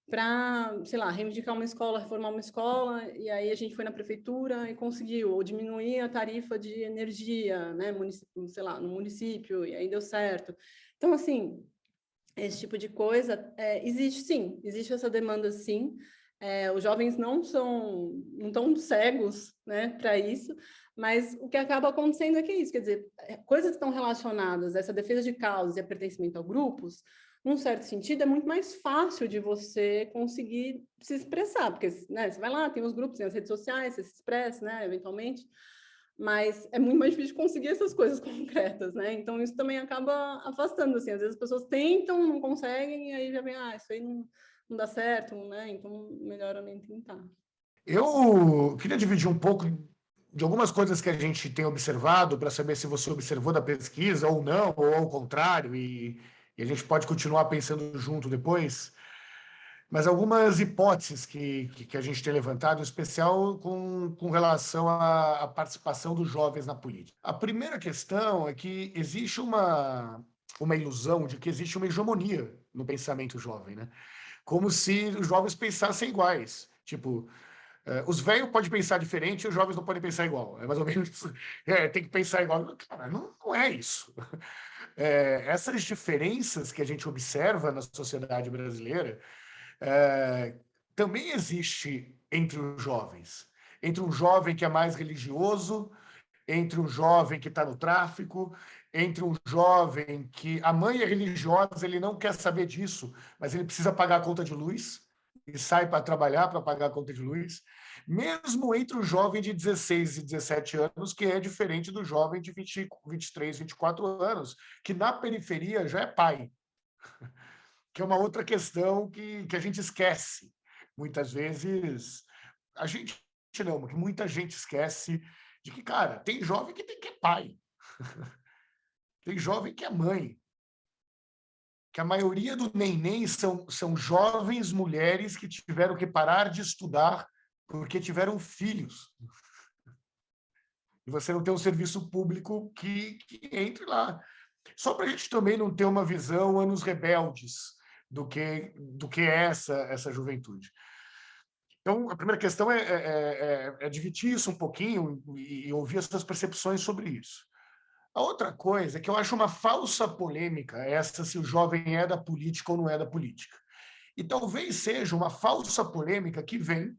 Speaker 1: para, sei lá, reivindicar uma escola, reformar uma escola, e aí a gente foi na prefeitura e conseguiu, ou diminuir a tarifa de energia, né, sei lá, no município, e aí deu certo. Então, assim, esse tipo de coisa existe, sim, existe essa demanda, sim. Os jovens não estão cegos, né, para isso, mas o que acaba acontecendo é que é isso, quer dizer, coisas que estão relacionadas a essa defesa de causas e a pertencimento a grupos, num certo sentido, é muito mais fácil de você conseguir se expressar, porque, né, você vai lá, tem os grupos, tem as redes sociais, você se expressa, né, eventualmente, mas é muito mais difícil conseguir essas coisas concretas, né? Então, isso também acaba afastando, assim, às vezes as pessoas tentam, não conseguem, e aí já vem, isso aí não dá certo, né? Então, melhor eu nem tentar.
Speaker 4: Eu queria dividir um pouco de algumas coisas que a gente tem observado para saber se você observou da pesquisa ou não, ou ao contrário, e a gente pode continuar pensando junto depois, mas algumas hipóteses que a gente tem levantado, em especial com relação à participação dos jovens na política. A primeira questão é que existe uma ilusão de que existe uma hegemonia no pensamento jovem, né? Como se os jovens pensassem iguais. Tipo, os velhos podem pensar diferente e os jovens não podem pensar igual. É mais ou menos isso. Tem que pensar igual. Cara, não é isso. Essas diferenças que a gente observa na sociedade brasileira também existe entre os jovens. Entre um jovem que é mais religioso, entre um jovem que está no tráfico, entre um jovem que a mãe é religiosa, ele não quer saber disso, mas ele precisa pagar a conta de luz e sai para trabalhar para pagar a conta de luz, mesmo entre o jovem de 16 e 17 anos, que é diferente do jovem de 20, 23, 24 anos, que na periferia já é pai, que é uma outra questão que a gente esquece. Muitas vezes, a gente não, que muita gente esquece de que, cara, tem jovem que é pai, tem jovem que é mãe, que a maioria do neném são jovens mulheres que tiveram que parar de estudar porque tiveram filhos. E você não tem um serviço público que entre lá. Só para a gente também não ter uma visão anos rebeldes do que é essa juventude. Então, a primeira questão é dividir isso um pouquinho e ouvir as suas percepções sobre isso. A outra coisa é que eu acho uma falsa polêmica essa se o jovem é da política ou não é da política. E talvez seja uma falsa polêmica que vem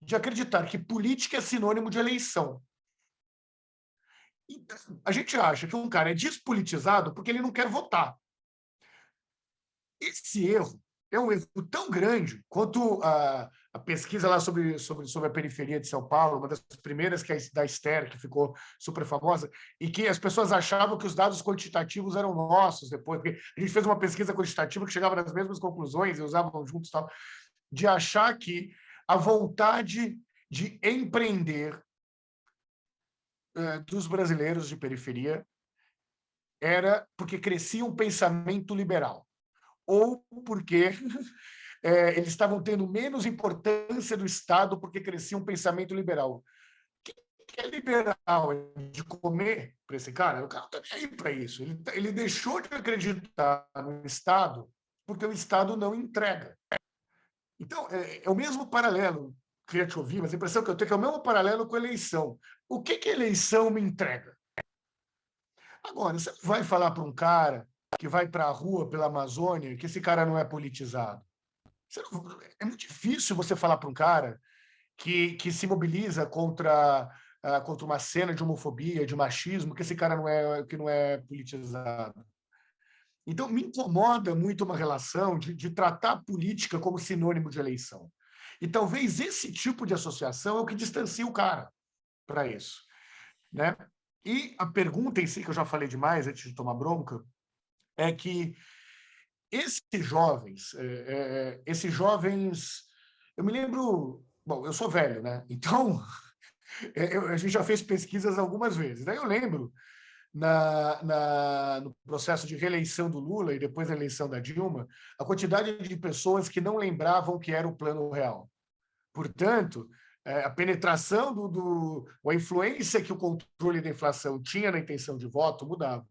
Speaker 4: de acreditar que política é sinônimo de eleição. Então, a gente acha que um cara é despolitizado porque ele não quer votar. Esse erro é um erro tão grande quanto a pesquisa lá sobre a periferia de São Paulo, uma das primeiras que é da Esther, que ficou super famosa, e que as pessoas achavam que os dados quantitativos eram nossos depois, porque a gente fez uma pesquisa quantitativa que chegava nas mesmas conclusões e usavam juntos tal, de achar que a vontade de empreender dos brasileiros de periferia era porque crescia um pensamento liberal, ou porque eles estavam tendo menos importância do Estado porque crescia um pensamento liberal. O que é liberal? É de comer para esse cara? O cara não está nem aí para isso. Ele deixou de acreditar no Estado porque o Estado não entrega. Então, é o mesmo paralelo, queria te ouvir, mas a impressão que eu tenho é que é o mesmo paralelo com a eleição. O que a eleição me entrega? Agora, você vai falar para um cara que vai para a rua pela Amazônia que esse cara não é politizado. É muito difícil você falar para um cara que se mobiliza contra uma cena de homofobia, de machismo, que esse cara não é politizado. Então, me incomoda muito uma relação de tratar a política como sinônimo de eleição. E talvez esse tipo de associação é o que distancia o cara para isso, né? E a pergunta em si, que eu já falei demais antes de tomar bronca, é que esses jovens, eu me lembro, bom, eu sou velho, né? Então, a gente já fez pesquisas algumas vezes. Daí eu lembro, no processo de reeleição do Lula e depois da eleição da Dilma, a quantidade de pessoas que não lembravam que era o Plano Real. Portanto, a penetração a influência que o controle da inflação tinha na intenção de voto mudava.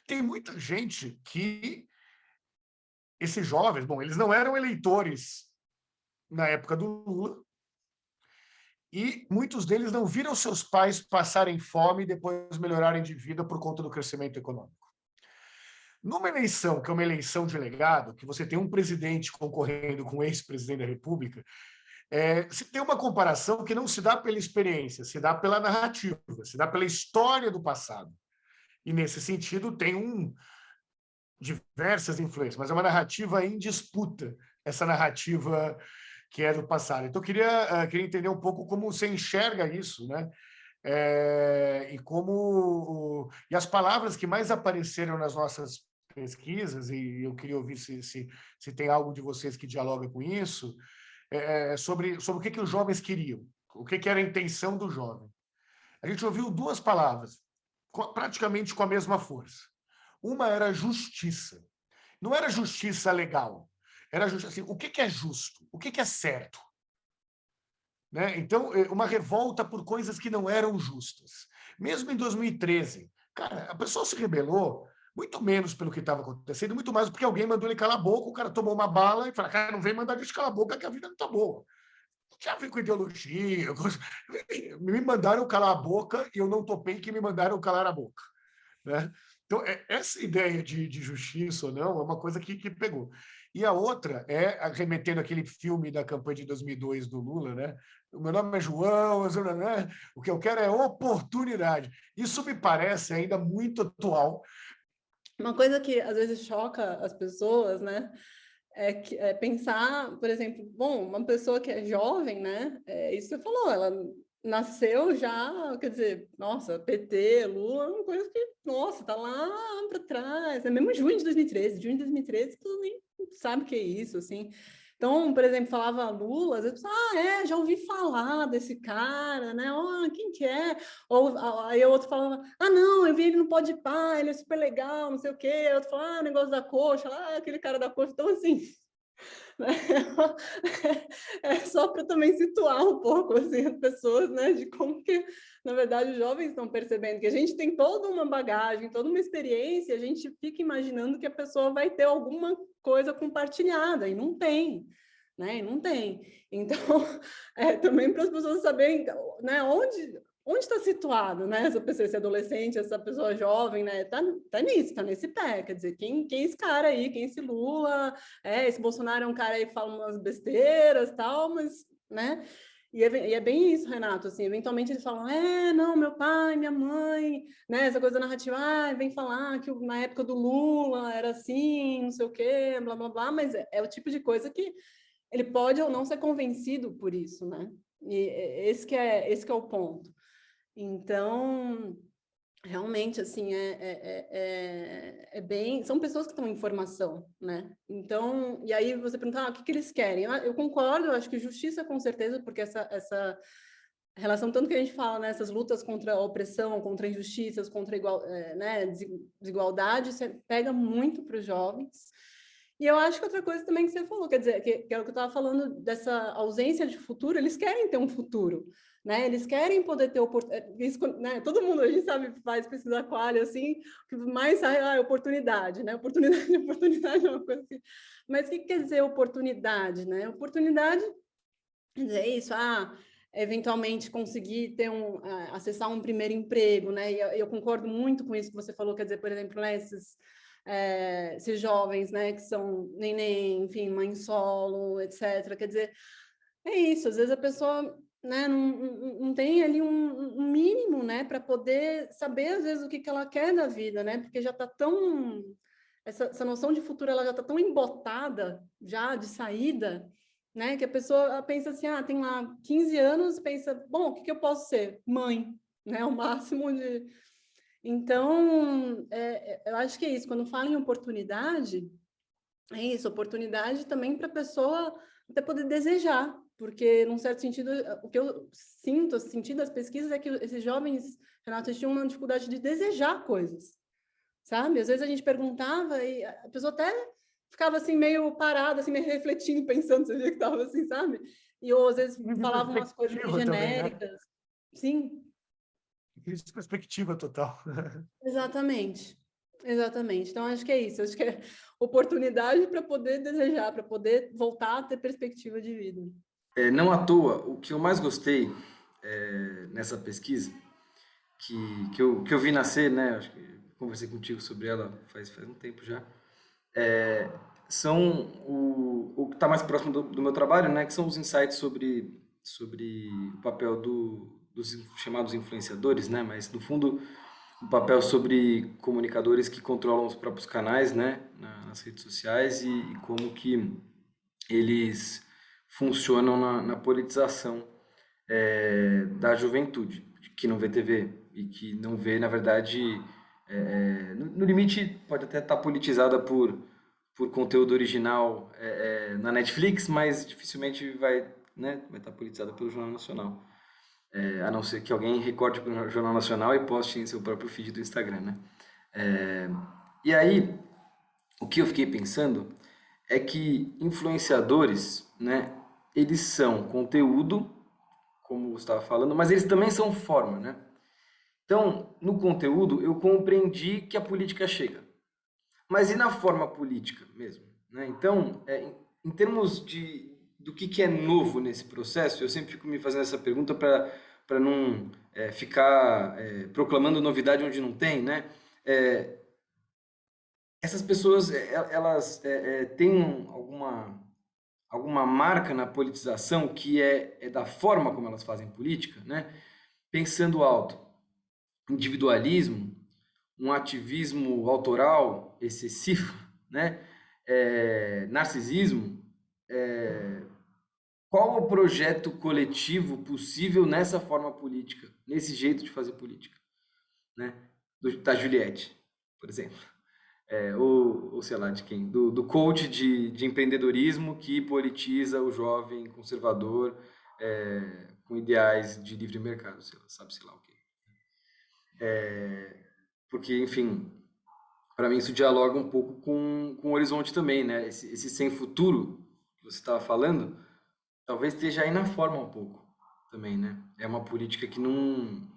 Speaker 4: Tem muita gente que esses jovens, bom, eles não eram eleitores na época do Lula, e muitos deles não viram seus pais passarem fome e depois melhorarem de vida por conta do crescimento econômico. Numa eleição, que é uma eleição de legado, que você tem um presidente concorrendo com o ex-presidente da República, se tem uma comparação que não se dá pela experiência, se dá pela narrativa, se dá pela história do passado. E, nesse sentido, tem diversas influências, mas é uma narrativa em disputa, essa narrativa que é do passado. Então, eu queria entender um pouco como você enxerga isso, né? E as palavras que mais apareceram nas nossas pesquisas, e eu queria ouvir se tem algo de vocês que dialoga com isso, sobre o que os jovens queriam, o que era a intenção do jovem. A gente ouviu duas palavras, praticamente com a mesma força. Uma era justiça. Não era justiça legal. Era justiça, assim, o que é justo? O que é certo? Né? Então, uma revolta por coisas que não eram justas. Mesmo em 2013, cara, a pessoa se rebelou muito menos pelo que estava acontecendo, muito mais porque alguém mandou ele calar a boca, o cara tomou uma bala e falou, cara, não vem mandar a gente calar a boca que a vida não está boa. Já vi com ideologia, me mandaram calar a boca e eu não topei que me mandaram calar a boca. Né? Então, essa ideia de justiça ou não é uma coisa que pegou. E a outra é, remetendo àquele filme da campanha de 2002 do Lula, né? O meu nome é João, né? O que eu quero é oportunidade. Isso me parece ainda muito atual.
Speaker 1: Uma coisa que às vezes choca as pessoas, né? É pensar, por exemplo, bom, uma pessoa que é jovem, né? Isso que você falou, ela nasceu já, quer dizer, nossa, PT, Lula, uma coisa que, nossa, tá lá para trás, é mesmo junho de 2013, tu nem sabe o que é isso, assim. Então, por exemplo, falava Lula, às vezes, já ouvi falar desse cara, né? Oh, quem que é? Ou aí o outro falava, não, eu vi ele no Podpah, ele é super legal, não sei o quê. Aí outro falava, o negócio da coxa, aquele cara da coxa. Então, assim, né? É só para também situar um pouco assim, as pessoas, né, de como que, na verdade, os jovens estão percebendo que a gente tem toda uma bagagem, toda uma experiência, a gente fica imaginando que a pessoa vai ter alguma coisa compartilhada, e não tem, né? E não tem. Então, também para as pessoas saberem, né, onde está situado, né, essa pessoa, esse adolescente, essa pessoa jovem, né, tá nisso, tá nesse pé, quer dizer, quem é esse cara aí, quem é esse Lula, esse Bolsonaro é um cara aí que fala umas besteiras, tal, mas, né, e é bem isso, Renato, assim, eventualmente eles falam, não, meu pai, minha mãe, né, essa coisa narrativa, vem falar que na época do Lula era assim, não sei o quê, blá, blá, blá, mas é o tipo de coisa que ele pode ou não ser convencido por isso, né, e esse que é o ponto. Então, realmente, assim, é bem... São pessoas que estão em formação, né? Então, e aí você pergunta, o que eles querem? Eu concordo, eu acho que justiça, com certeza, porque essa relação, tanto que a gente fala, né, essas lutas contra a opressão, contra injustiças, contra desigualdade, você pega muito para os jovens. E eu acho que outra coisa também que você falou, quer dizer, que é o que eu estava falando dessa ausência de futuro, eles querem ter um futuro, né? Eles querem poder ter oportunidade, né? Todo mundo, a gente sabe, faz pesquisa qualia, assim, que mais sai oportunidade, né? Oportunidade é uma coisa que... Mas o que quer dizer oportunidade, né? Oportunidade quer dizer isso, eventualmente conseguir ter acessar um primeiro emprego, né? E eu concordo muito com isso que você falou, quer dizer, por exemplo, né, esses jovens, né, que são neném, enfim, mãe solo, etc. Quer dizer, é isso, às vezes a pessoa, né, não tem ali um mínimo, né, para poder saber, às vezes, o que ela quer da vida, né, porque já está tão... Essa noção de futuro, ela já está tão embotada, já, de saída, né, que a pessoa pensa assim, tem lá 15 anos, pensa, bom, o que eu posso ser? Mãe, né, o máximo de... Então, eu acho que é isso, quando fala em oportunidade, é isso, oportunidade também para a pessoa até poder desejar, porque, num certo sentido, o que eu senti das pesquisas é que esses jovens, Renato, tinham uma dificuldade de desejar coisas, sabe? Às vezes a gente perguntava e a pessoa até ficava assim, meio parada, assim, meio refletindo, pensando, você via que estava assim, sabe? E ou às vezes falava umas coisas meio genéricas. Também, né? Sim.
Speaker 4: Crise de perspectiva total.
Speaker 1: Exatamente. Então, acho que é isso. Acho que é oportunidade para poder desejar, para poder voltar a ter perspectiva de vida.
Speaker 5: Não à toa, o que eu mais gostei nessa pesquisa, que eu vi nascer, né? Acho que conversei contigo sobre ela faz um tempo já, são o que está mais próximo do meu trabalho, né? Que são os insights sobre o papel dos chamados influenciadores, né? Mas, no fundo, o papel sobre comunicadores que controlam os próprios canais, né? Nas redes sociais e como que eles funcionam na politização da juventude, que não vê TV e que não vê, na verdade, no limite, pode até estar politizada por por conteúdo original na Netflix, mas dificilmente vai estar politizada pelo Jornal Nacional. A não ser que alguém recorde para o Jornal Nacional e poste em seu próprio feed do Instagram, né? E aí, o que eu fiquei pensando é que influenciadores, né, eles são conteúdo, como você estava falando, mas eles também são forma, né? Então, no conteúdo, eu compreendi que a política chega. Mas e na forma política mesmo, né? Então, em termos do que é novo nesse processo, eu sempre fico me fazendo essa pergunta para não ficar proclamando novidade onde não tem, né? Essas pessoas, elas têm alguma marca na politização que é da forma como elas fazem política, né? Pensando alto, individualismo, um ativismo autoral excessivo, né? Narcisismo. Qual o projeto coletivo possível nessa forma política, nesse jeito de fazer política, né? Da Juliette, por exemplo. Ou sei lá de quem, do coach de empreendedorismo que politiza o jovem conservador com ideais de livre mercado, sabe-se lá o quê. Porque, enfim, para mim isso dialoga um pouco com o horizonte também, né? Esse sem futuro que você estava falando, talvez esteja aí na forma um pouco também, né? É uma política que não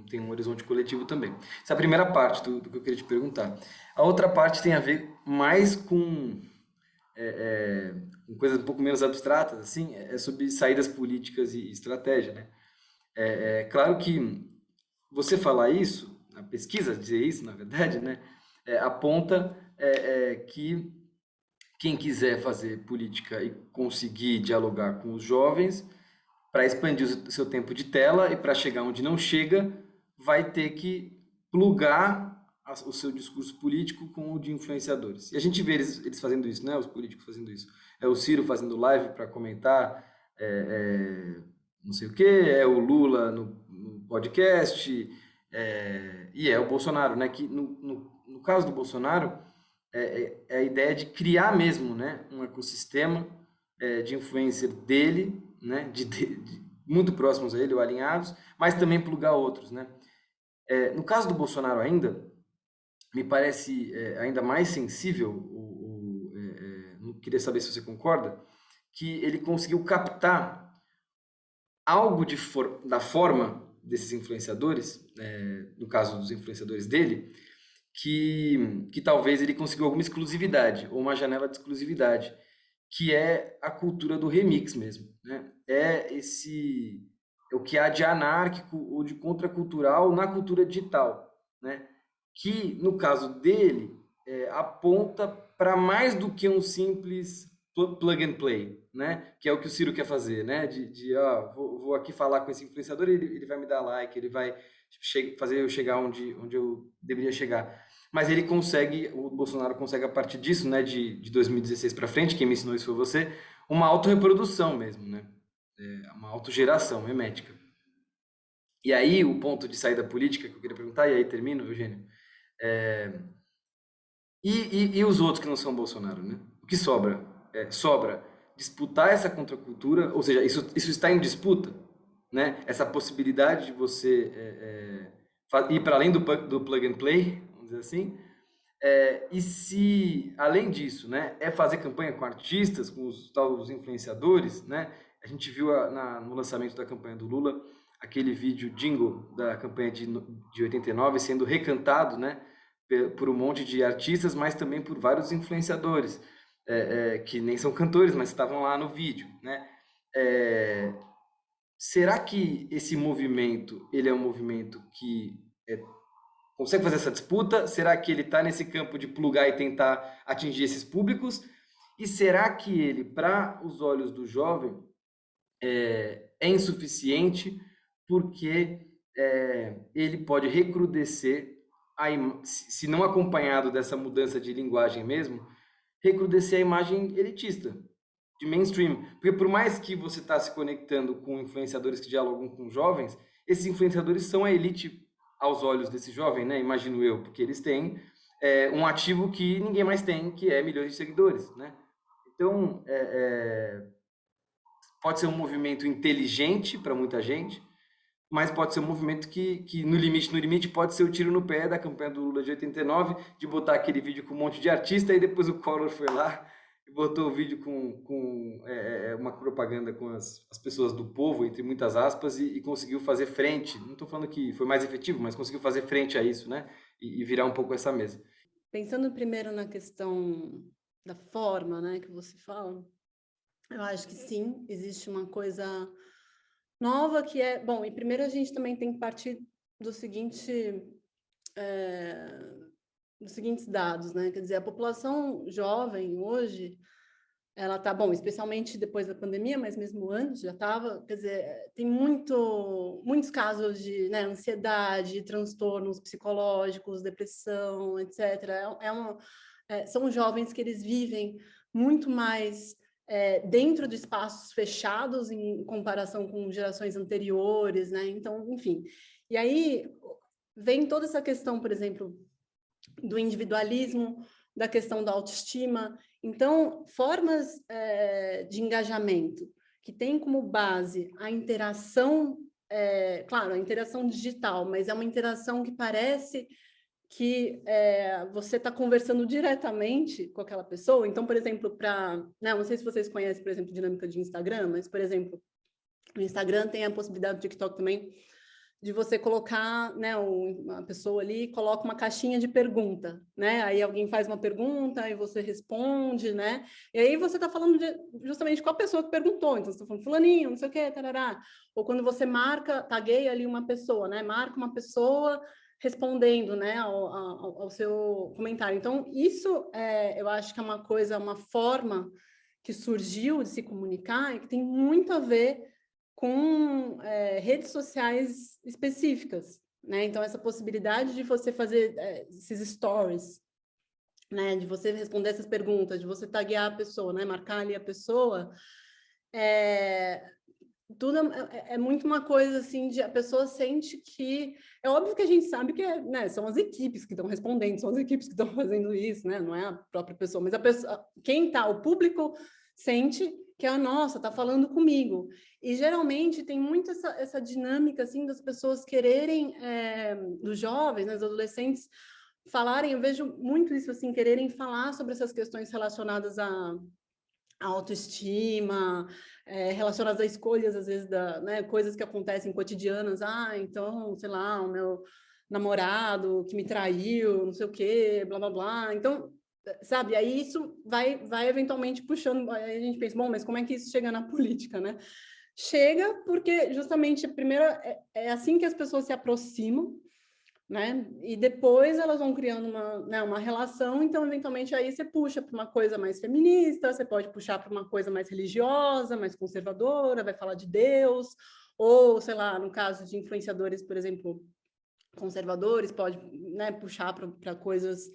Speaker 5: tem um horizonte coletivo também. Essa é a primeira parte do que eu queria te perguntar. A outra parte tem a ver mais com coisas um pouco menos abstratas, assim, sobre saídas políticas e estratégia, né? Claro que você falar isso, a pesquisa dizer isso, na verdade, né, aponta que quem quiser fazer política e conseguir dialogar com os jovens, para expandir o seu tempo de tela e para chegar onde não chega, vai ter que plugar o seu discurso político com o de influenciadores. E a gente vê eles fazendo isso, né? Os políticos fazendo isso. O Ciro fazendo live para comentar não sei o quê, o Lula no podcast, e o Bolsonaro, né? Que no caso do Bolsonaro, é a ideia de criar mesmo, né, um ecossistema de influencer dele, né, de muito próximos a ele ou alinhados, mas também plugar outros, né? No caso do Bolsonaro ainda, me parece ainda mais sensível, não queria saber se você concorda, que ele conseguiu captar algo da forma desses influenciadores, no caso dos influenciadores dele, que talvez ele conseguiu alguma exclusividade, ou uma janela de exclusividade, que é a cultura do remix mesmo, né? É o que há de anárquico ou de contracultural na cultura digital, né? Que, no caso dele, aponta para mais do que um simples plug and play, né? Que é o que o Ciro quer fazer, né? Vou aqui falar com esse influenciador, ele vai me dar like, ele vai fazer eu chegar onde eu deveria chegar. Mas o Bolsonaro consegue, a partir disso, né, de 2016 para frente, quem me ensinou isso foi você, uma autorreprodução mesmo, né? Uma autogeração memética. E aí, o ponto de saída política que eu queria perguntar, e aí termino, Eugênio, e os outros que não são Bolsonaro, né? O que sobra? Sobra disputar essa contracultura, ou seja, isso está em disputa, né? Essa possibilidade de você ir para além do plug and play, vamos dizer assim, e se, além disso, né, fazer campanha com artistas, com os influenciadores, né? A gente viu no lançamento da campanha do Lula, aquele vídeo jingle da campanha de 89 sendo recantado, né, por um monte de artistas, mas também por vários influenciadores, que nem são cantores, mas estavam lá no vídeo, né? Será que esse movimento, ele é um movimento que consegue fazer essa disputa? Será que ele está nesse campo de plugar e tentar atingir esses públicos? E será que ele, para os olhos do jovem, é insuficiente porque ele pode recrudescer, se não acompanhado dessa mudança de linguagem mesmo, recrudescer a imagem elitista, de mainstream. Porque por mais que você está se conectando com influenciadores que dialogam com jovens, esses influenciadores são a elite aos olhos desse jovem, né? Imagino eu, porque eles têm um ativo que ninguém mais tem, que é milhões de seguidores, né? Então, pode ser um movimento inteligente para muita gente, mas pode ser um movimento que no limite pode ser o tiro no pé da campanha do Lula de 89, de botar aquele vídeo com um monte de artista, e depois o Collor foi lá e botou o vídeo com uma propaganda com as pessoas do povo, entre muitas aspas, e conseguiu fazer frente. Não estou falando que foi mais efetivo, mas conseguiu fazer frente a isso, né? E virar um pouco essa mesa.
Speaker 1: Pensando primeiro na questão da forma, né, que você fala, eu acho que sim, existe uma coisa nova que é... Bom, e primeiro a gente também tem que partir do seguinte... dos seguintes dados, né? Quer dizer, a população jovem hoje, ela está, bom, especialmente depois da pandemia, mas mesmo antes já estava, quer dizer, tem muitos casos de, né, ansiedade, transtornos psicológicos, depressão, etc. São jovens que eles vivem muito mais dentro de espaços fechados em comparação com gerações anteriores, né? Então, enfim. E aí vem toda essa questão, por exemplo, do individualismo, da questão da autoestima. Então, formas de engajamento que tem como base a interação, claro, a interação digital, mas é uma interação que parece que você está conversando diretamente com aquela pessoa. Então, por exemplo, não sei se vocês conhecem, por exemplo, dinâmica de Instagram, mas, por exemplo, no Instagram tem a possibilidade do TikTok também, de você colocar, né, uma pessoa ali coloca uma caixinha de pergunta, né? Aí alguém faz uma pergunta e você responde, né? E aí você está falando justamente com a pessoa que perguntou. Então, você está falando fulaninho, não sei o quê, tarará. Ou quando você tagueia ali uma pessoa, né? Marca uma pessoa respondendo, né, ao seu comentário. Então, isso eu acho que é uma forma que surgiu de se comunicar e que tem muito a ver com redes sociais específicas, né? Então, essa possibilidade de você fazer esses stories, né? De você responder essas perguntas, de você taguear a pessoa, né? Marcar ali a pessoa, tudo é muito uma coisa assim, a pessoa sente que... É óbvio que a gente sabe que né, são as equipes que estão respondendo, são as equipes que estão fazendo isso, né? Não é a própria pessoa, mas o público sente que nossa, tá falando comigo. E geralmente tem muito essa dinâmica assim das pessoas quererem, dos jovens, né, dos adolescentes, falarem, eu vejo muito isso assim, quererem falar sobre essas questões relacionadas à autoestima, relacionadas a escolhas, às vezes, né, coisas que acontecem cotidianas. Então, sei lá, o meu namorado que me traiu, não sei o quê, blá, blá, blá. Então, sabe, aí isso vai eventualmente puxando, aí a gente pensa, bom, mas como é que isso chega na política, né? Chega porque, justamente, primeiro, é assim que as pessoas se aproximam, né? E depois elas vão criando uma relação, então, eventualmente, aí você puxa para uma coisa mais feminista, você pode puxar para uma coisa mais religiosa, mais conservadora, vai falar de Deus, ou, sei lá, no caso de influenciadores, por exemplo, conservadores, pode, né, puxar para coisas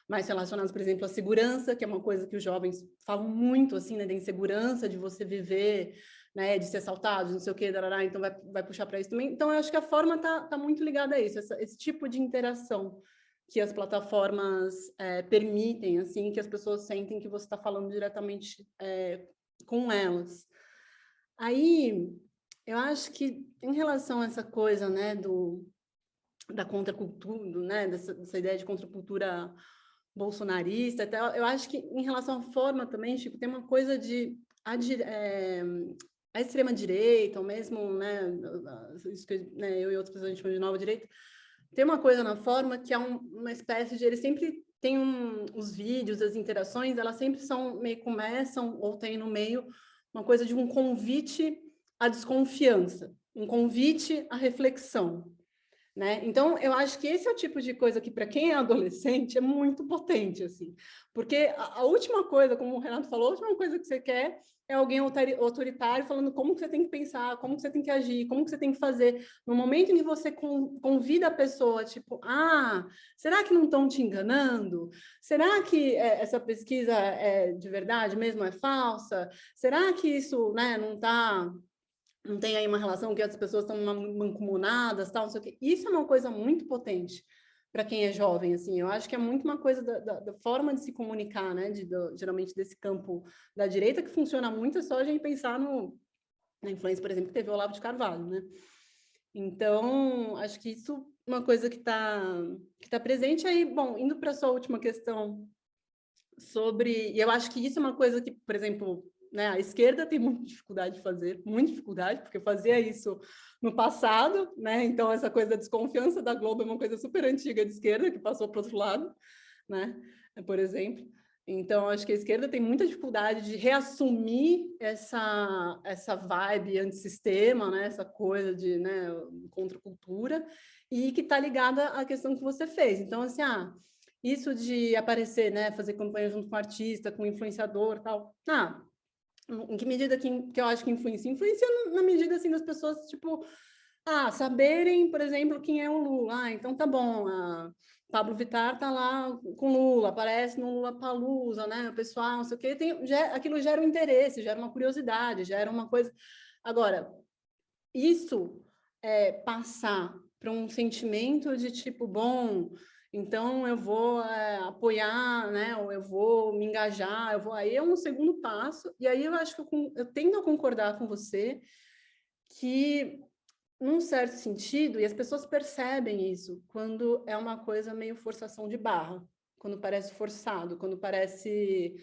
Speaker 1: mais relacionadas, por exemplo, à segurança, que é uma coisa que os jovens falam muito, assim, né, da insegurança, de você viver, né, de ser assaltado, não sei o quê, darará, então vai puxar para isso também. Então, eu acho que a forma tá muito ligada a isso, esse tipo de interação que as plataformas permitem, assim, que as pessoas sentem que você está falando diretamente com elas. Aí, eu acho que, em relação a essa coisa, né, da contracultura, né, dessa ideia de contracultura bolsonarista e tal, eu acho que em relação à forma também, Chico, tem uma coisa a extrema-direita, ou mesmo, né, isso que, né, eu e outras pessoas a gente chama de nova-direita, tem uma coisa na forma que é uma espécie de... Eles sempre têm os vídeos, as interações, elas sempre começam, ou tem no meio, uma coisa de um convite à desconfiança, um convite à reflexão, né? Então, eu acho que esse é o tipo de coisa que, para quem é adolescente, é muito potente, assim. Porque a última coisa, como o Renato falou, a última coisa que você quer é alguém autoritário falando como que você tem que pensar, como que você tem que agir, como que você tem que fazer. No momento em que você convida a pessoa, tipo, será que não estão te enganando? Será que essa pesquisa é de verdade mesmo, é falsa? Será que isso, né, não tem aí uma relação que as pessoas estão mancomunadas, tal, não sei o quê. Isso é uma coisa muito potente para quem é jovem, assim. Eu acho que é muito uma coisa da forma de se comunicar, né? Geralmente desse campo da direita, que funciona muito, é só a gente pensar na influência, por exemplo, que teve o Olavo de Carvalho, né? Então, acho que isso é uma coisa que tá presente aí. Bom, indo para a sua última questão e eu acho que isso é uma coisa que, por exemplo, né, a esquerda tem muita dificuldade de fazer, muita dificuldade, porque fazia isso no passado, né? Então, essa coisa da desconfiança da Globo é uma coisa super antiga de esquerda, que passou para o outro lado, né? Por exemplo. Então, acho que a esquerda tem muita dificuldade de reassumir essa vibe antissistema, né? Essa coisa de, né, contracultura, e que está ligada à questão que você fez. Então, assim, isso de aparecer, né, fazer campanha junto com artista, com influenciador, tal. Em que medida que eu acho que influencia? Influencia na medida, assim, das pessoas, tipo, saberem, por exemplo, quem é o Lula. Então tá bom, Pablo Vittar tá lá com Lula, aparece no Lollapalooza, né, o pessoal, não sei o quê, aquilo gera um interesse, gera uma curiosidade, gera uma coisa... Agora, isso passar para um sentimento de tipo, bom, então eu vou apoiar, né, ou eu vou me engajar, aí é um segundo passo, e aí eu acho que eu tendo a concordar com você que, num certo sentido, e as pessoas percebem isso, quando é uma coisa meio forçação de barra, quando parece forçado, quando parece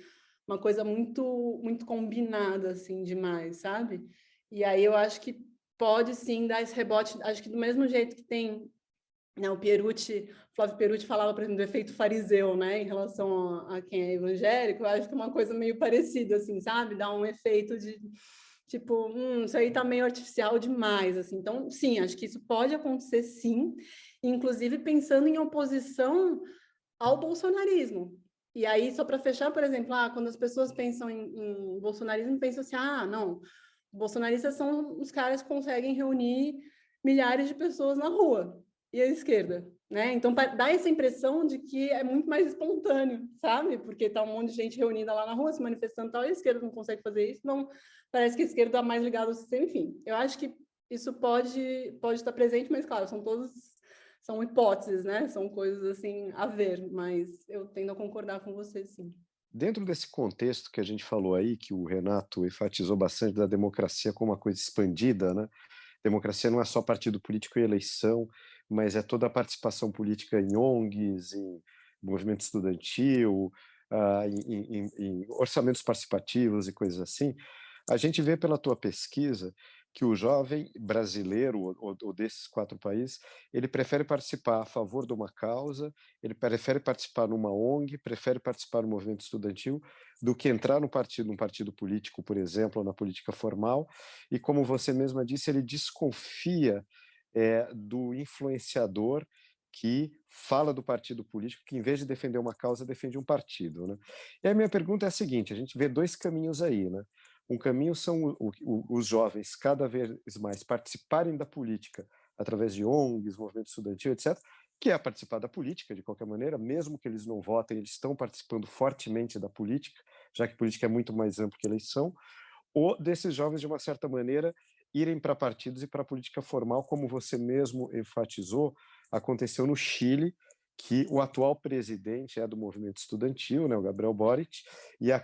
Speaker 1: uma coisa muito, muito combinada, assim, demais, sabe? E aí eu acho que pode, sim, dar esse rebote, acho que do mesmo jeito que tem, né, o Flávio Pierucci falava, por exemplo, do efeito fariseu, né, em relação a quem é evangélico, eu acho que é uma coisa meio parecida, assim, sabe? Dá um efeito de tipo, isso aí tá meio artificial demais, assim. Então, sim, acho que isso pode acontecer, sim, inclusive pensando em oposição ao bolsonarismo. E aí, só para fechar, por exemplo, quando as pessoas pensam em bolsonarismo, pensam assim, não, bolsonaristas são os caras que conseguem reunir milhares de pessoas na rua, e a esquerda, né? Então, dá essa impressão de que é muito mais espontâneo, sabe? Porque tá um monte de gente reunida lá na rua, se manifestando, tal, e a esquerda não consegue fazer isso, não... Parece que a esquerda está mais ligada ao sistema, enfim. Eu acho que isso pode estar presente, mas, claro, são hipóteses, né? São coisas, assim, a ver, mas eu tendo a concordar com você, sim.
Speaker 6: Dentro desse contexto que a gente falou aí, que o Renato enfatizou bastante da democracia como uma coisa expandida, né? Democracia não é só partido político e eleição, mas é toda a participação política em ONGs, em movimento estudantil, em orçamentos participativos e coisas assim. A gente vê pela tua pesquisa que o jovem brasileiro, ou desses 4 países, ele prefere participar a favor de uma causa, ele prefere participar numa ONG, prefere participar no movimento estudantil, do que entrar num partido político, por exemplo, ou na política formal, e como você mesma disse, ele desconfia do influenciador que fala do partido político, que em vez de defender uma causa, defende um partido, né? E a minha pergunta é a seguinte, a gente vê 2 caminhos aí, né? Um caminho são os jovens cada vez mais participarem da política através de ONGs, movimento estudantil, etc., que é participar da política, de qualquer maneira, mesmo que eles não votem, eles estão participando fortemente da política, já que política é muito mais amplo que eleição, ou desses jovens, de uma certa maneira, irem para partidos e para a política formal, como você mesmo enfatizou, aconteceu no Chile, que o atual presidente é do movimento estudantil, né, o Gabriel Boric, e a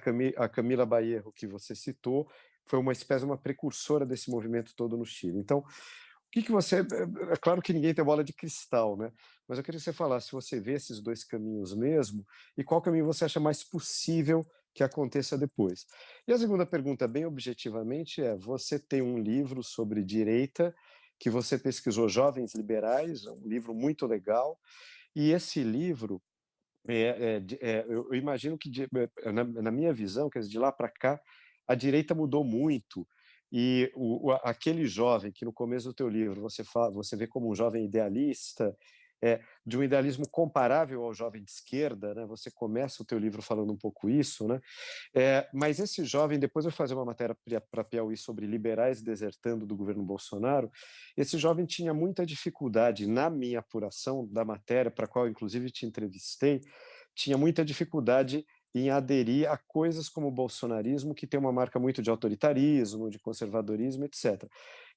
Speaker 6: Camila Baierro, que você citou, foi uma espécie de uma precursora desse movimento todo no Chile. Então, o que você... É claro que ninguém tem bola de cristal, né? Mas eu queria que você falasse se você vê esses 2 caminhos mesmo, e qual caminho você acha mais possível que aconteça depois. E a segunda pergunta, bem objetivamente, você tem um livro sobre direita, que você pesquisou Jovens Liberais, um livro muito legal, e esse livro, eu imagino que, na minha visão, quer dizer, de lá para cá, a direita mudou muito, e aquele jovem que no começo do teu livro você vê como um jovem idealista, de um idealismo comparável ao jovem de esquerda, né? Você começa o teu livro falando um pouco isso, né? Mas esse jovem, depois eu vou fazer uma matéria para Piauí sobre liberais desertando do governo Bolsonaro, esse jovem tinha muita dificuldade, na minha apuração da matéria, para a qual inclusive te entrevistei, tinha muita dificuldade em aderir a coisas como o bolsonarismo, que tem uma marca muito de autoritarismo, de conservadorismo, etc. O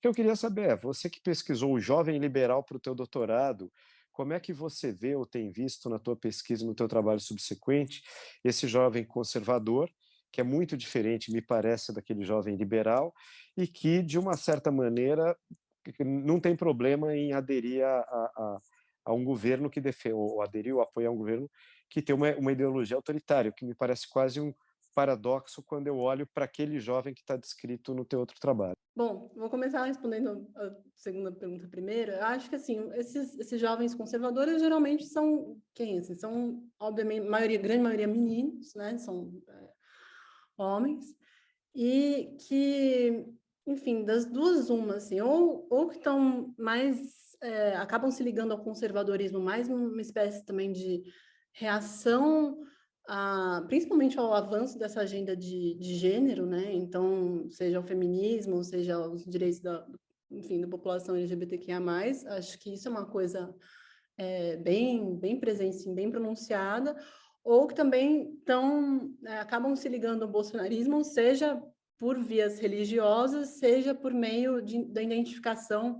Speaker 6: que eu queria saber você que pesquisou o jovem liberal para o teu doutorado, como é que você vê ou tem visto na tua pesquisa, no teu trabalho subsequente, esse jovem conservador, que é muito diferente, me parece, daquele jovem liberal, e que, de uma certa maneira, não tem problema em aderir a um governo que defende, ou aderir ou apoiar um governo que tem uma ideologia autoritária, que me parece quase um paradoxo quando eu olho para aquele jovem que está descrito no teu outro trabalho.
Speaker 1: Bom, vou começar respondendo a segunda pergunta primeiro. Eu acho que, assim, esses jovens conservadores geralmente são quem? Assim, são, obviamente, grande maioria meninos, né? São homens. E que, enfim, das duas, uma, assim, ou que estão mais... acabam se ligando ao conservadorismo, mais uma espécie também de reação... principalmente ao avanço dessa agenda de gênero, né? Então, seja o feminismo, seja os direitos da população LGBTQIA+, acho que isso é uma coisa bem presente, sim, bem pronunciada, ou que também acabam se ligando ao bolsonarismo, seja por vias religiosas, seja por meio da identificação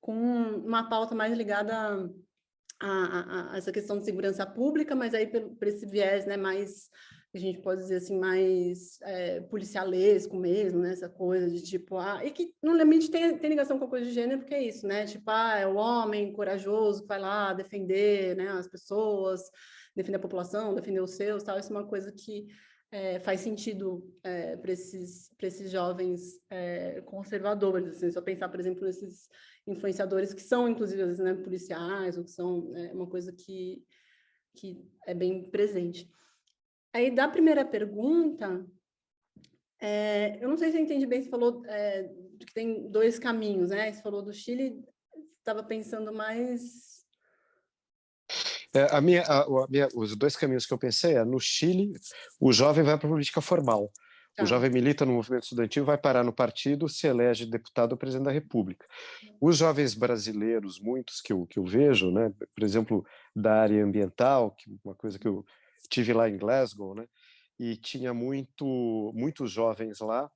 Speaker 1: com uma pauta mais ligada a essa questão de segurança pública, mas aí por esse viés, né, mais, a gente pode dizer assim, mais policialesco mesmo, né, essa coisa de tipo, e que no limite tem ligação com a coisa de gênero, porque é isso, né, tipo, é o homem corajoso que vai lá defender, né, as pessoas, defender a população, defender os seus, tal, isso é uma coisa que faz sentido para esses jovens conservadores, assim, só pensar, por exemplo, nesses influenciadores que são, inclusive, às vezes, né, policiais, ou que são uma coisa que é bem presente. Aí, da primeira pergunta, eu não sei se eu entendi bem, você falou de que tem dois caminhos, né? Você falou do Chile, estava pensando mais...
Speaker 6: Os dois caminhos que eu pensei no Chile, o jovem vai para a política formal. O jovem milita no movimento estudantil, vai parar no partido, se elege deputado ou presidente da República. Os jovens brasileiros, muitos que eu vejo, né, por exemplo, da área ambiental, que uma coisa que eu tive lá em Glasgow, né, e tinha muitos jovens lá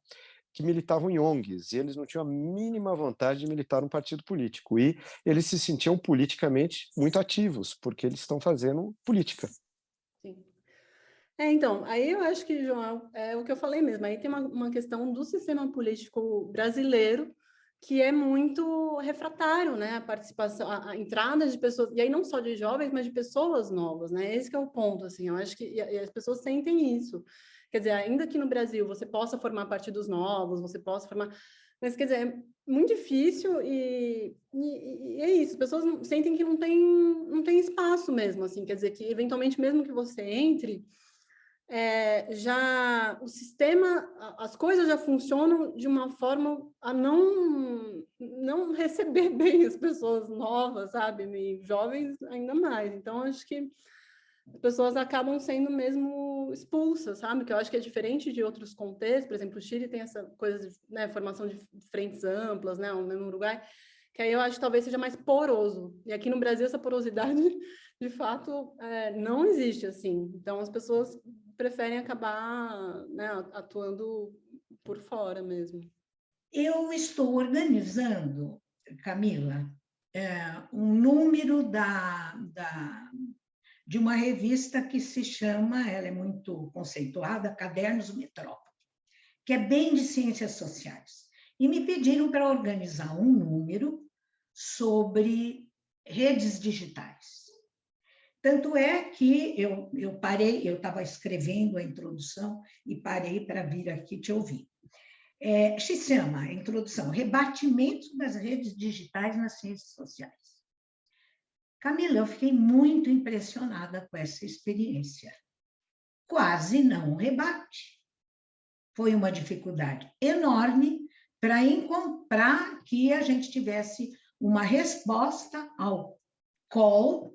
Speaker 6: que militavam em ONGs, e eles não tinham a mínima vontade de militar num partido político, e eles se sentiam politicamente muito ativos, porque eles estão fazendo política.
Speaker 1: Sim. Então, aí eu acho que, João, é o que eu falei mesmo, aí tem uma questão do sistema político brasileiro que é muito refratário, né, a participação, a entrada de pessoas, e aí não só de jovens, mas de pessoas novas, né, esse que é o ponto, assim, eu acho que e as pessoas sentem isso, quer dizer, ainda que no Brasil você possa formar partidos novos, você possa formar, mas, quer dizer, é muito difícil e é isso, as pessoas sentem que não tem espaço mesmo, assim, quer dizer, que eventualmente mesmo que você entre, já o sistema, as coisas já funcionam de uma forma a não receber bem as pessoas novas, sabe? E jovens ainda mais. Então, acho que as pessoas acabam sendo mesmo expulsas, sabe? Que eu acho que é diferente de outros contextos. Por exemplo, o Chile tem essa coisa de, né, formação de frentes amplas, né? No Uruguai, que aí eu acho que talvez seja mais poroso. E aqui no Brasil essa porosidade, de fato, não existe, assim. Então, as pessoas preferem acabar, né, atuando por fora mesmo.
Speaker 7: Eu estou organizando, Camila, um número de uma revista que se chama, ela é muito conceituada, Cadernos Metrópole, que é bem de ciências sociais. E me pediram para organizar um número sobre redes digitais. Tanto é que eu parei, eu estava escrevendo a introdução e parei para vir aqui te ouvir. Se chama a introdução Rebatimento das redes digitais nas ciências sociais. Camila, eu fiquei muito impressionada com essa experiência. Quase não rebate. Foi uma dificuldade enorme para que a gente tivesse uma resposta ao call,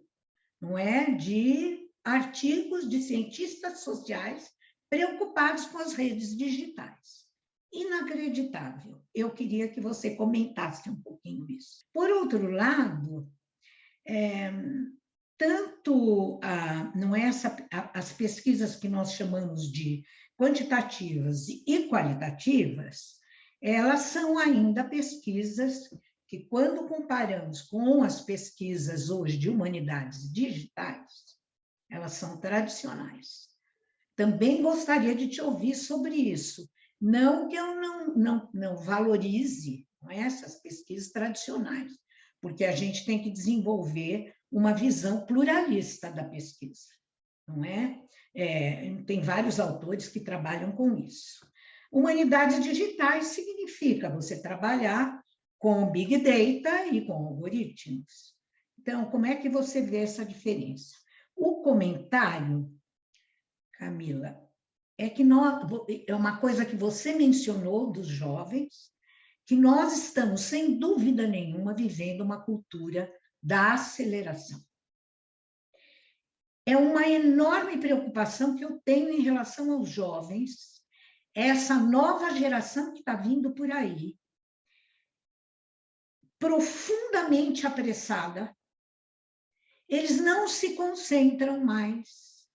Speaker 7: não é, de artigos de cientistas sociais preocupados com as redes digitais. Inacreditável. Eu queria que você comentasse um pouquinho isso. Por outro lado, não é as pesquisas que nós chamamos de quantitativas e qualitativas, elas são ainda pesquisas que, quando comparamos com as pesquisas hoje de humanidades digitais, elas são tradicionais. Também gostaria de te ouvir sobre isso. Não que eu não valorize essas pesquisas tradicionais, porque a gente tem que desenvolver uma visão pluralista da pesquisa, não é? Tem vários autores que trabalham com isso. Humanidades digitais significa você trabalhar com Big Data e com algoritmos. Então, como é que você vê essa diferença? O comentário, Camila, é uma coisa que você mencionou dos jovens, que nós estamos, sem dúvida nenhuma, vivendo uma cultura da aceleração. É uma enorme preocupação que eu tenho em relação aos jovens, essa nova geração que está vindo por aí, profundamente apressada, eles não se concentram mais.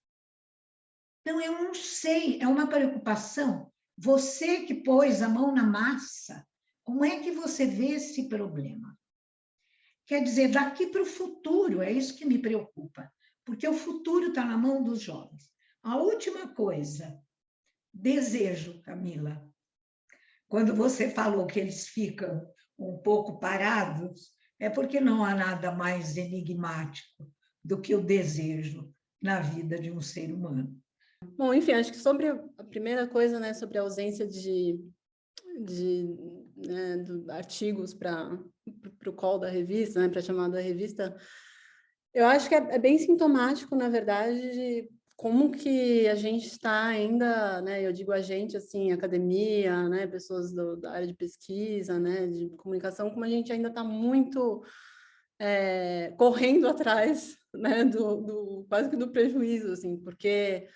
Speaker 7: Então, eu não sei, é uma preocupação. Você que pôs a mão na massa, como é que você vê esse problema? Quer dizer, daqui para o futuro, é isso que me preocupa, porque o futuro está na mão dos jovens. A última coisa, desejo, Camila. Quando você falou que eles ficam um pouco parados, é porque não há nada mais enigmático do que o desejo na vida de um ser humano.
Speaker 1: Bom, enfim, acho que sobre a primeira coisa, né, sobre a ausência de artigos para o call da revista, né, para a chamada revista, eu acho que é bem sintomático, na verdade, de como que a gente está ainda, né, eu digo a gente, assim, academia, né, pessoas da área de pesquisa, né, de comunicação, como a gente ainda está muito correndo atrás, né, quase que do prejuízo, assim, porque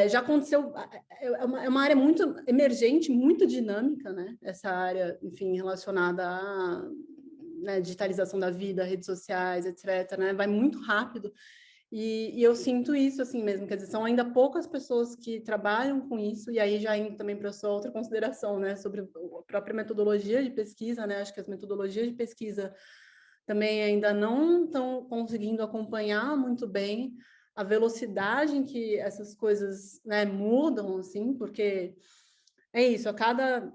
Speaker 1: já aconteceu, é uma área muito emergente, muito dinâmica, né, essa área, enfim, relacionada à, né, digitalização da vida, redes sociais, etc., né, vai muito rápido. E eu sinto isso assim mesmo, quer dizer, são ainda poucas pessoas que trabalham com isso, e aí já indo também para a sua outra consideração, né, sobre a própria metodologia de pesquisa, né, acho que as metodologias de pesquisa também ainda não estão conseguindo acompanhar muito bem a velocidade em que essas coisas, né, mudam, assim, porque é isso, a cada,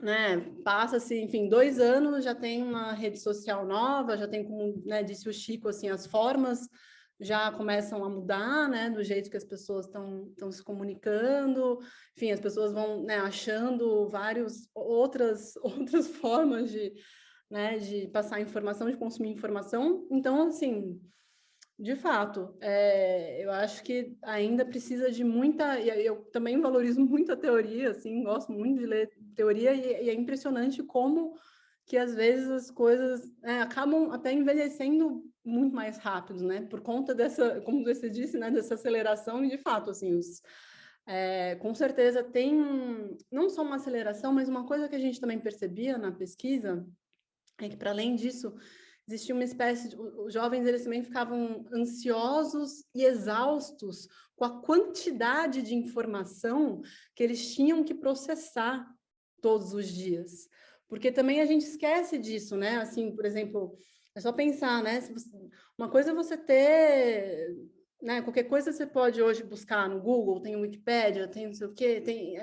Speaker 1: né, passa-se, enfim, 2 anos, já tem uma rede social nova, já tem, como, né, disse o Chico, assim, as formas já começam a mudar, né, do jeito que as pessoas estão se comunicando, enfim, as pessoas vão, né, achando várias outras formas de, né, de passar informação, de consumir informação. Então, assim, de fato, eu acho que ainda precisa de muita, e eu também valorizo muito a teoria, assim, gosto muito de ler teoria, e é impressionante como que às vezes as coisas acabam até envelhecendo muito mais rápido, né? Por conta dessa, como você disse, né? Dessa aceleração, e de fato, assim, com certeza tem não só uma aceleração, mas uma coisa que a gente também percebia na pesquisa é que, para além disso, existia uma espécie de... Os jovens, eles também ficavam ansiosos e exaustos com a quantidade de informação que eles tinham que processar todos os dias. Porque também a gente esquece disso, né? Assim, por exemplo, é só pensar, né? Uma coisa é você ter, né? Qualquer coisa você pode hoje buscar no Google, tem o Wikipédia, tem não sei o quê, tem,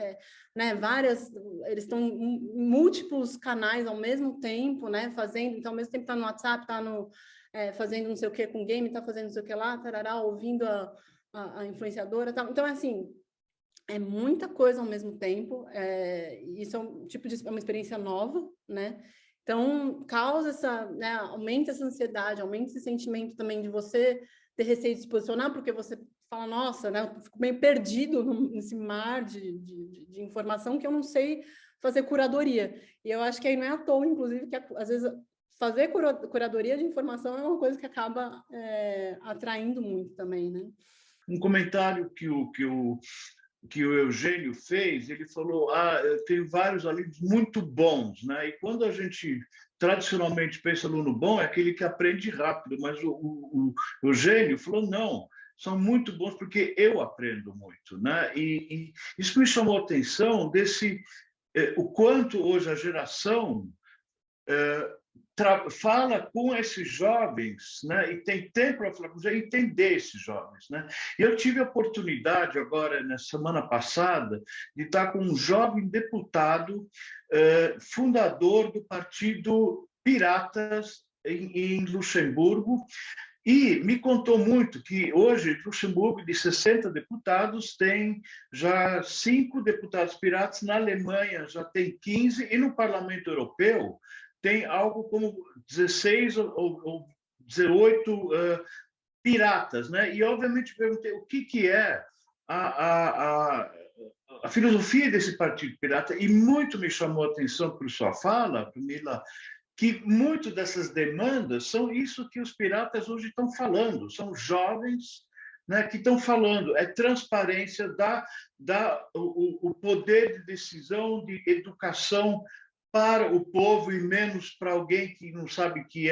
Speaker 1: né? Várias, eles estão em múltiplos canais ao mesmo tempo, né? Fazendo, então ao mesmo tempo está no WhatsApp, está fazendo não sei o quê com game, está fazendo não sei o que lá, tarará, ouvindo a influenciadora, tal. Então, assim, é muita coisa ao mesmo tempo, isso é um tipo de uma experiência nova, né? Então, causa essa, né, aumenta essa ansiedade, aumenta esse sentimento também de você ter receio de se posicionar, porque você fala, nossa, né, eu fico meio perdido nesse mar de informação que eu não sei fazer curadoria. E eu acho que aí não é à toa, inclusive, que às vezes fazer curadoria de informação é uma coisa que acaba atraindo muito também, né?
Speaker 8: Um comentário que o Eugênio fez, ele falou, eu tenho vários alunos muito bons, né? E quando a gente tradicionalmente pensa no aluno bom, é aquele que aprende rápido, mas o Eugênio falou, não, são muito bons porque eu aprendo muito, né? E isso me chamou a atenção o quanto hoje a geração fala com esses jovens, né? E tem tempo para falar com eles, entender esses jovens, né? Eu tive a oportunidade agora, na semana passada, de estar com um jovem deputado, fundador do Partido Piratas em Luxemburgo, e me contou muito que hoje Luxemburgo, de 60 deputados, tem já 5 deputados piratas, na Alemanha já tem 15, e no Parlamento Europeu tem algo como 16 ou 18 piratas, né? E, obviamente, perguntei o que é a filosofia desse Partido Pirata, e muito me chamou a atenção por sua fala, Camila, que muito dessas demandas são isso que os piratas hoje estão falando, são jovens, né, que estão falando, é transparência, o poder de decisão, de educação para o povo e menos para alguém que não sabe o que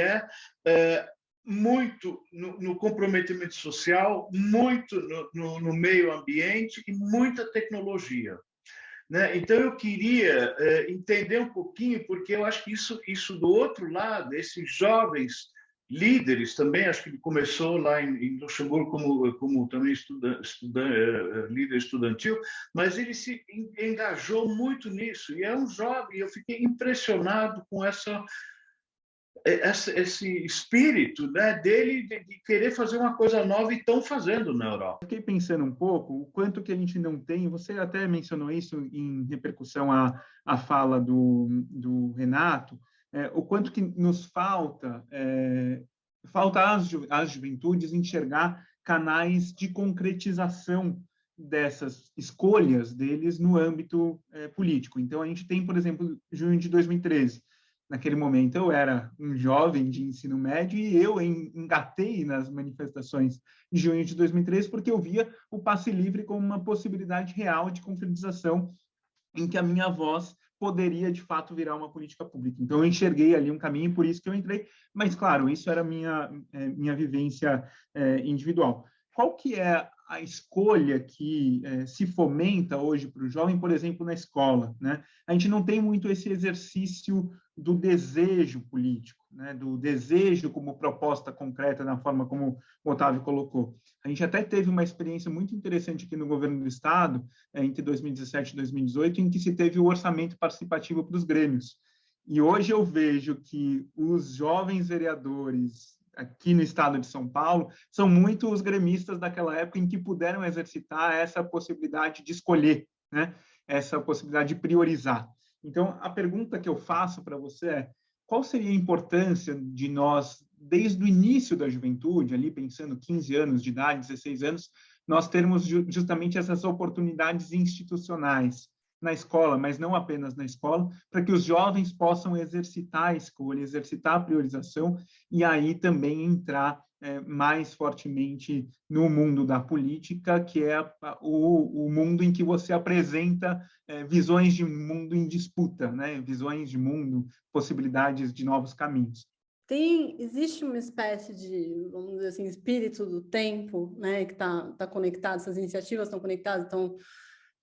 Speaker 8: muito no comprometimento social, muito no meio ambiente e muita tecnologia. Né? Então, eu queria entender um pouquinho, porque eu acho que isso do outro lado, esses jovens líderes também, acho que ele começou lá em Luxemburgo como também líder estudantil, mas ele se engajou muito nisso, e é um jovem, eu fiquei impressionado com esse espírito, né, dele de querer fazer uma coisa nova, e estão fazendo na Europa.
Speaker 9: Fiquei pensando um pouco o quanto que a gente não tem, você até mencionou isso em repercussão à fala do Renato, o quanto que nos falta às juventudes enxergar canais de concretização dessas escolhas deles no âmbito político. Então, a gente tem, por exemplo, junho de 2013, naquele momento eu era um jovem de ensino médio e eu engatei nas manifestações de junho de 2013 porque eu via o passe livre como uma possibilidade real de concretização em que a minha voz poderia, de fato, virar uma política pública. Então, eu enxerguei ali um caminho, por isso que eu entrei. Mas, claro, isso era minha vivência individual. Qual que é a escolha que se fomenta hoje para o jovem, por exemplo, na escola, né? A gente não tem muito esse exercício do desejo político, né? Do desejo como proposta concreta, na forma como o Otávio colocou. A gente até teve uma experiência muito interessante aqui no governo do Estado, entre 2017 e 2018, em que se teve o orçamento participativo para os grêmios. E hoje eu vejo que os jovens vereadores aqui no estado de São Paulo são muito os gremistas daquela época em que puderam exercitar essa possibilidade de escolher, né? Essa possibilidade de priorizar. Então, a pergunta que eu faço para você é: qual seria a importância de nós, desde o início da juventude, ali pensando 15 anos de idade, 16 anos, nós termos justamente essas oportunidades institucionais na escola, mas não apenas na escola, para que os jovens possam exercitar a escolha, exercitar a priorização e aí também entrar mais fortemente no mundo da política, que é o mundo em que você apresenta visões de mundo em disputa, né? Visões de mundo, possibilidades de novos caminhos.
Speaker 1: Existe uma espécie de, vamos dizer assim, espírito do tempo, né, que tá conectado, essas iniciativas estão conectadas, então,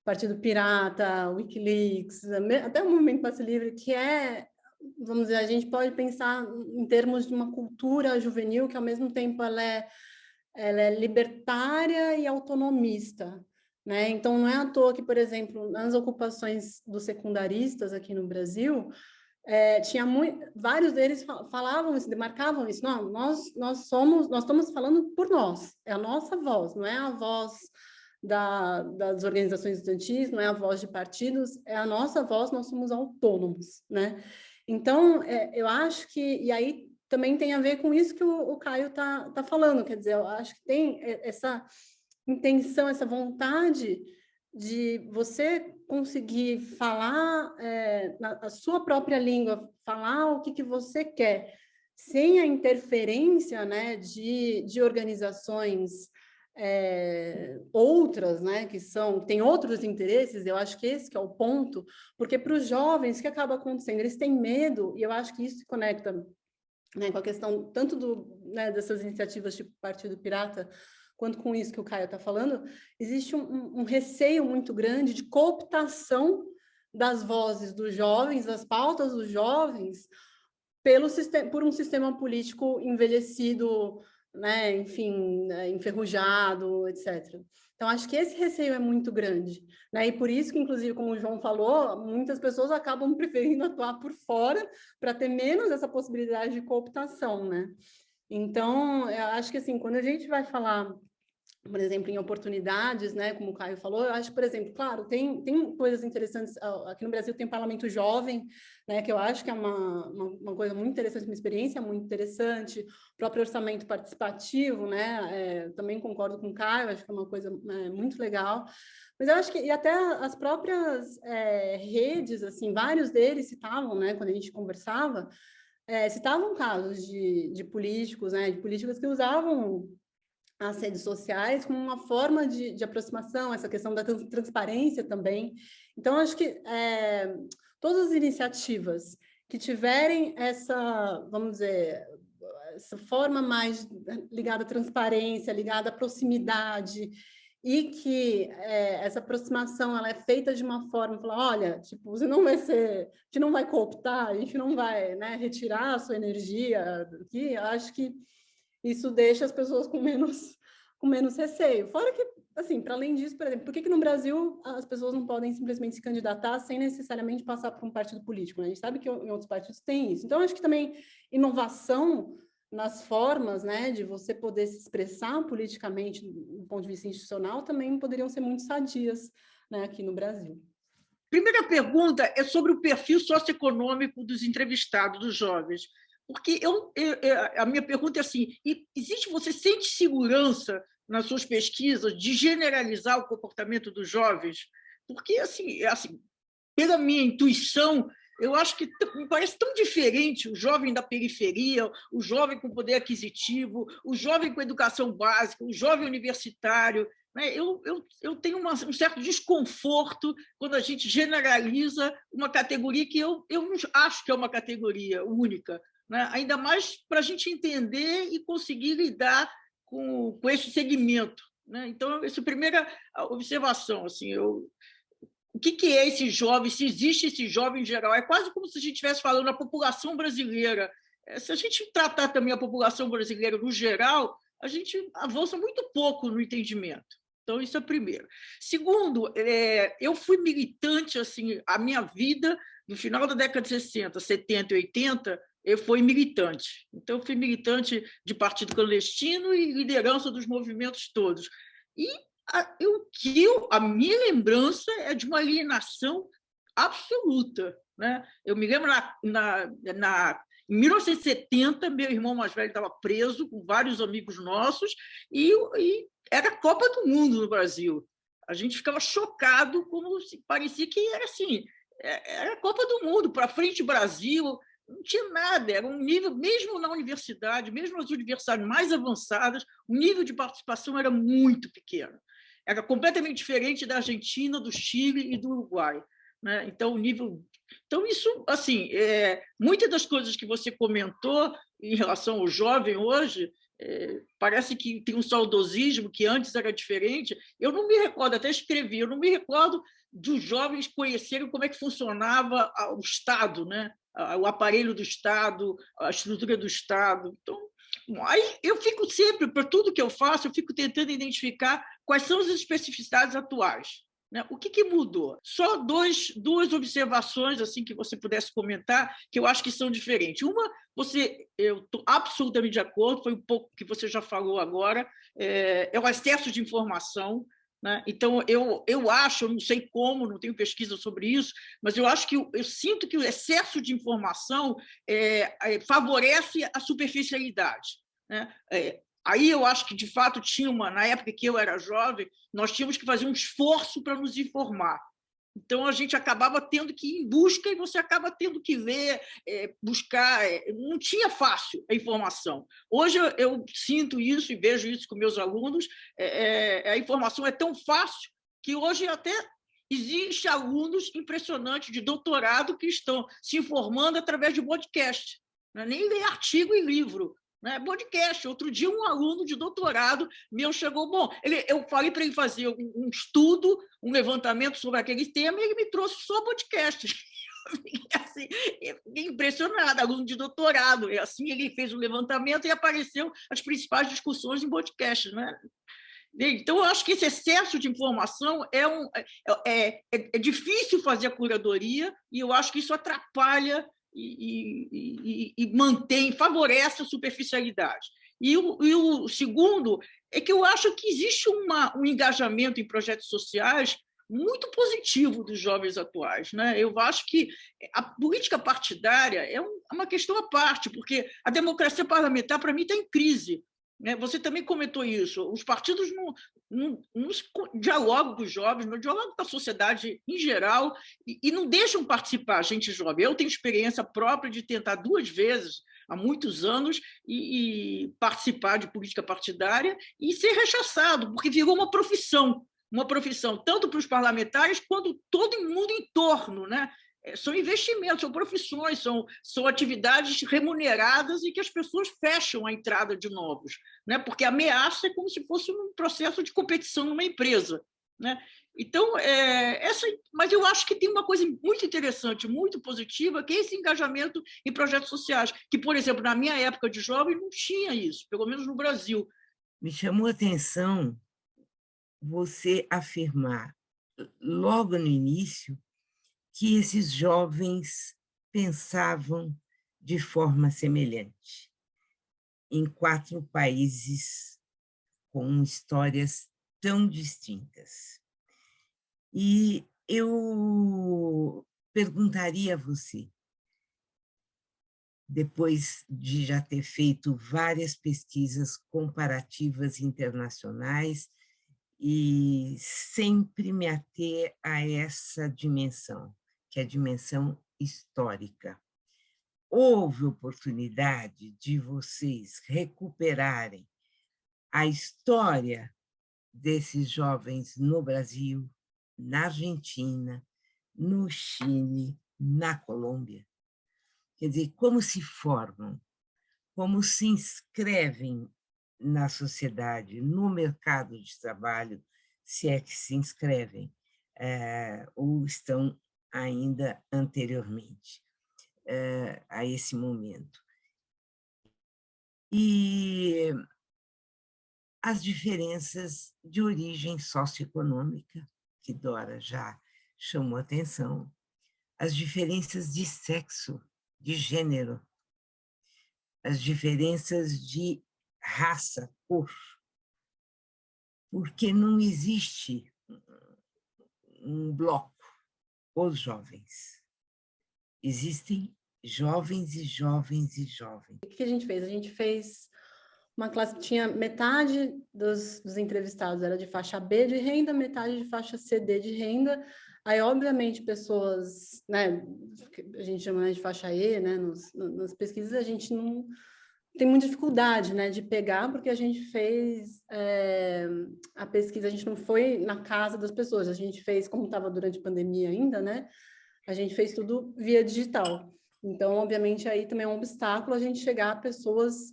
Speaker 1: Partido Pirata, Wikileaks, até o Movimento Passe Livre, que vamos dizer, a gente pode pensar em termos de uma cultura juvenil que, ao mesmo tempo, ela é libertária e autonomista, né? Então, não é à toa que, por exemplo, nas ocupações dos secundaristas aqui no Brasil, vários deles falavam isso, demarcavam isso. Não, nós estamos falando por nós, é a nossa voz, não é a voz das organizações estudantis, não é a voz de partidos, é a nossa voz, nós somos autônomos, né? Então, eu acho que, e aí também tem a ver com isso que o Caio tá falando, quer dizer, eu acho que tem essa intenção, essa vontade de você conseguir falar a sua própria língua, falar o que você quer, sem a interferência, né, de organizações outras, né, que tem outros interesses. Eu acho que esse que é o ponto, porque para os jovens, o que acaba acontecendo? Eles têm medo, e eu acho que isso se conecta, né, com a questão tanto dessas iniciativas tipo Partido Pirata, quanto com isso que o Caio está falando. Existe um receio muito grande de cooptação das vozes dos jovens, das pautas dos jovens, por um sistema político envelhecido, né, enfim, enferrujado, etc. Então, acho que esse receio é muito grande, né? E por isso que, inclusive, como o João falou, muitas pessoas acabam preferindo atuar por fora para ter menos essa possibilidade de cooptação, né? Então, eu acho que, assim, quando a gente vai falar, por exemplo, em oportunidades, né, como o Caio falou, eu acho, por exemplo, claro, tem coisas interessantes. Aqui no Brasil tem parlamento jovem, né, que eu acho que é uma coisa muito interessante, uma experiência muito interessante, o próprio orçamento participativo, né, também concordo com o Caio, acho que é uma coisa muito legal, mas eu acho que, e até as próprias redes, assim, vários deles citavam, né, quando a gente conversava, citavam casos de políticos, né, de políticos que usavam as redes sociais como uma forma de aproximação, essa questão da transparência também. Então, acho que todas as iniciativas que tiverem essa, vamos dizer, essa forma mais ligada à transparência, ligada à proximidade, e que essa aproximação ela é feita de uma forma, falar, olha, tipo, você não vai ser, a gente não vai cooptar, a gente não vai, né, retirar a sua energia aqui. Eu acho que isso deixa as pessoas com menos receio. Fora que, assim, para além disso, por exemplo, por que no Brasil as pessoas não podem simplesmente se candidatar sem necessariamente passar por um partido político, né? A gente sabe que em outros partidos tem isso. Então, acho que também inovação nas formas, né, de você poder se expressar politicamente do ponto de vista institucional também poderiam ser muito sadias, né, aqui no Brasil.
Speaker 10: Primeira pergunta é sobre o perfil socioeconômico dos entrevistados, dos jovens. Porque a minha pergunta é assim, você sente segurança nas suas pesquisas de generalizar o comportamento dos jovens? Porque, assim, pela minha intuição, eu acho que me parece tão diferente o jovem da periferia, o jovem com poder aquisitivo, o jovem com educação básica, o jovem universitário. Né? Eu tenho um certo desconforto quando a gente generaliza uma categoria que eu não acho que é uma categoria única. Né? Ainda mais para a gente entender e conseguir lidar com esse segmento. Né? Então, essa é a primeira observação. Assim, o que é esse jovem? Se existe esse jovem em geral? É quase como se a gente estivesse falando da população brasileira. Se a gente tratar também a população brasileira no geral, a gente avança muito pouco no entendimento. Então, isso é o primeiro. Segundo, eu fui militante, assim, a minha vida, no final da década de 60, 70 e 80, eu fui militante. Então, eu fui militante de partido clandestino e liderança dos movimentos todos. E a minha lembrança é de uma alienação absoluta. Né? Eu me lembro, em 1970, meu irmão mais velho estava preso com vários amigos nossos e era a Copa do Mundo no Brasil. A gente ficava chocado, como se parecia que era assim, era a Copa do Mundo, para frente Brasil, não tinha nada, era um nível, mesmo na universidade, mesmo nas universidades mais avançadas, o nível de participação era muito pequeno. Era completamente diferente da Argentina, do Chile e do Uruguai. Né? Então, isso, assim, muitas das coisas que você comentou em relação ao jovem hoje, parece que tem um saudosismo que antes era diferente. Eu não me recordo, até escrevi, eu não me recordo dos jovens conhecerem como é que funcionava o Estado, né? O aparelho do Estado, a estrutura do Estado. Então, aí eu fico sempre, para tudo que eu faço, eu fico tentando identificar quais são as especificidades atuais. Né? O que mudou? Só duas observações assim que você pudesse comentar, que eu acho que são diferentes. Uma, eu estou absolutamente de acordo, foi um pouco que você já falou agora, é o excesso de informação. Né? Então, eu acho, eu não sei como, não tenho pesquisa sobre isso, mas eu acho que eu sinto que o excesso de informação favorece a superficialidade. Né? Aí eu acho que, de fato, na época que eu era jovem, nós tínhamos que fazer um esforço para nos informar. Então, a gente acabava tendo que ir em busca e você acaba tendo que ler, buscar. Não tinha fácil a informação. Hoje eu sinto isso e vejo isso com meus alunos. A informação é tão fácil que hoje até existe alunos impressionantes de doutorado que estão se informando através de podcast. Não é nem ler artigo e livro. Podcast. Outro dia, um aluno de doutorado meu chegou... eu falei para ele fazer um estudo, um levantamento sobre aquele tema, e ele me trouxe só podcast. Assim, eu fiquei impressionada, aluno de doutorado. E assim ele fez um levantamento e apareceu as principais discussões em podcasts, né? Então, eu acho que esse excesso de informação é difícil fazer a curadoria, e eu acho que isso atrapalha e mantém, favorece a superficialidade. E o segundo é que eu acho que existe um engajamento em projetos sociais muito positivo dos jovens atuais, né? Eu acho que a política partidária é uma questão à parte, porque a democracia parlamentar, para mim, está em crise. Você também comentou isso. Os partidos não dialogam com os jovens, não dialogam com a sociedade em geral e não deixam participar a gente jovem. Eu tenho experiência própria de tentar 2 vezes, há muitos anos, e participar de política partidária e ser rechaçado, porque virou uma profissão tanto para os parlamentares quanto todo mundo em torno, né? São investimentos, são profissões, são atividades remuneradas e que as pessoas fecham a entrada de novos, né? Porque a ameaça é como se fosse um processo de competição numa empresa, né? Então, mas eu acho que tem uma coisa muito interessante, muito positiva, que é esse engajamento em projetos sociais, que, por exemplo, na minha época de jovem, não tinha isso, pelo menos no Brasil.
Speaker 11: Me chamou a atenção você afirmar, logo no início, que esses jovens pensavam de forma semelhante, em 4 países com histórias tão distintas. E eu perguntaria a você, depois de já ter feito várias pesquisas comparativas internacionais e sempre me ater a essa dimensão, que é a dimensão histórica. Houve oportunidade de vocês recuperarem a história desses jovens no Brasil, na Argentina, no Chile, na Colômbia? Quer dizer, como se formam, como se inscrevem na sociedade, no mercado de trabalho, se é que se inscrevem, ou estão ainda anteriormente a esse momento. E as diferenças de origem socioeconômica, que Dora já chamou atenção, as diferenças de sexo, de gênero, as diferenças de raça, cor, porque não existe um bloco, os jovens. Existem jovens e jovens e jovens.
Speaker 1: O que a gente fez? A gente fez uma classe que tinha metade dos entrevistados era de faixa B de renda, metade de faixa CD de renda. Aí, obviamente, pessoas, né, a gente chama de faixa E, né, nas pesquisas a gente não tem muita dificuldade, né, de pegar, porque a gente fez a pesquisa, a gente não foi na casa das pessoas, a gente fez, como estava durante a pandemia ainda, né, a gente fez tudo via digital. Então, obviamente, aí também é um obstáculo a gente chegar a pessoas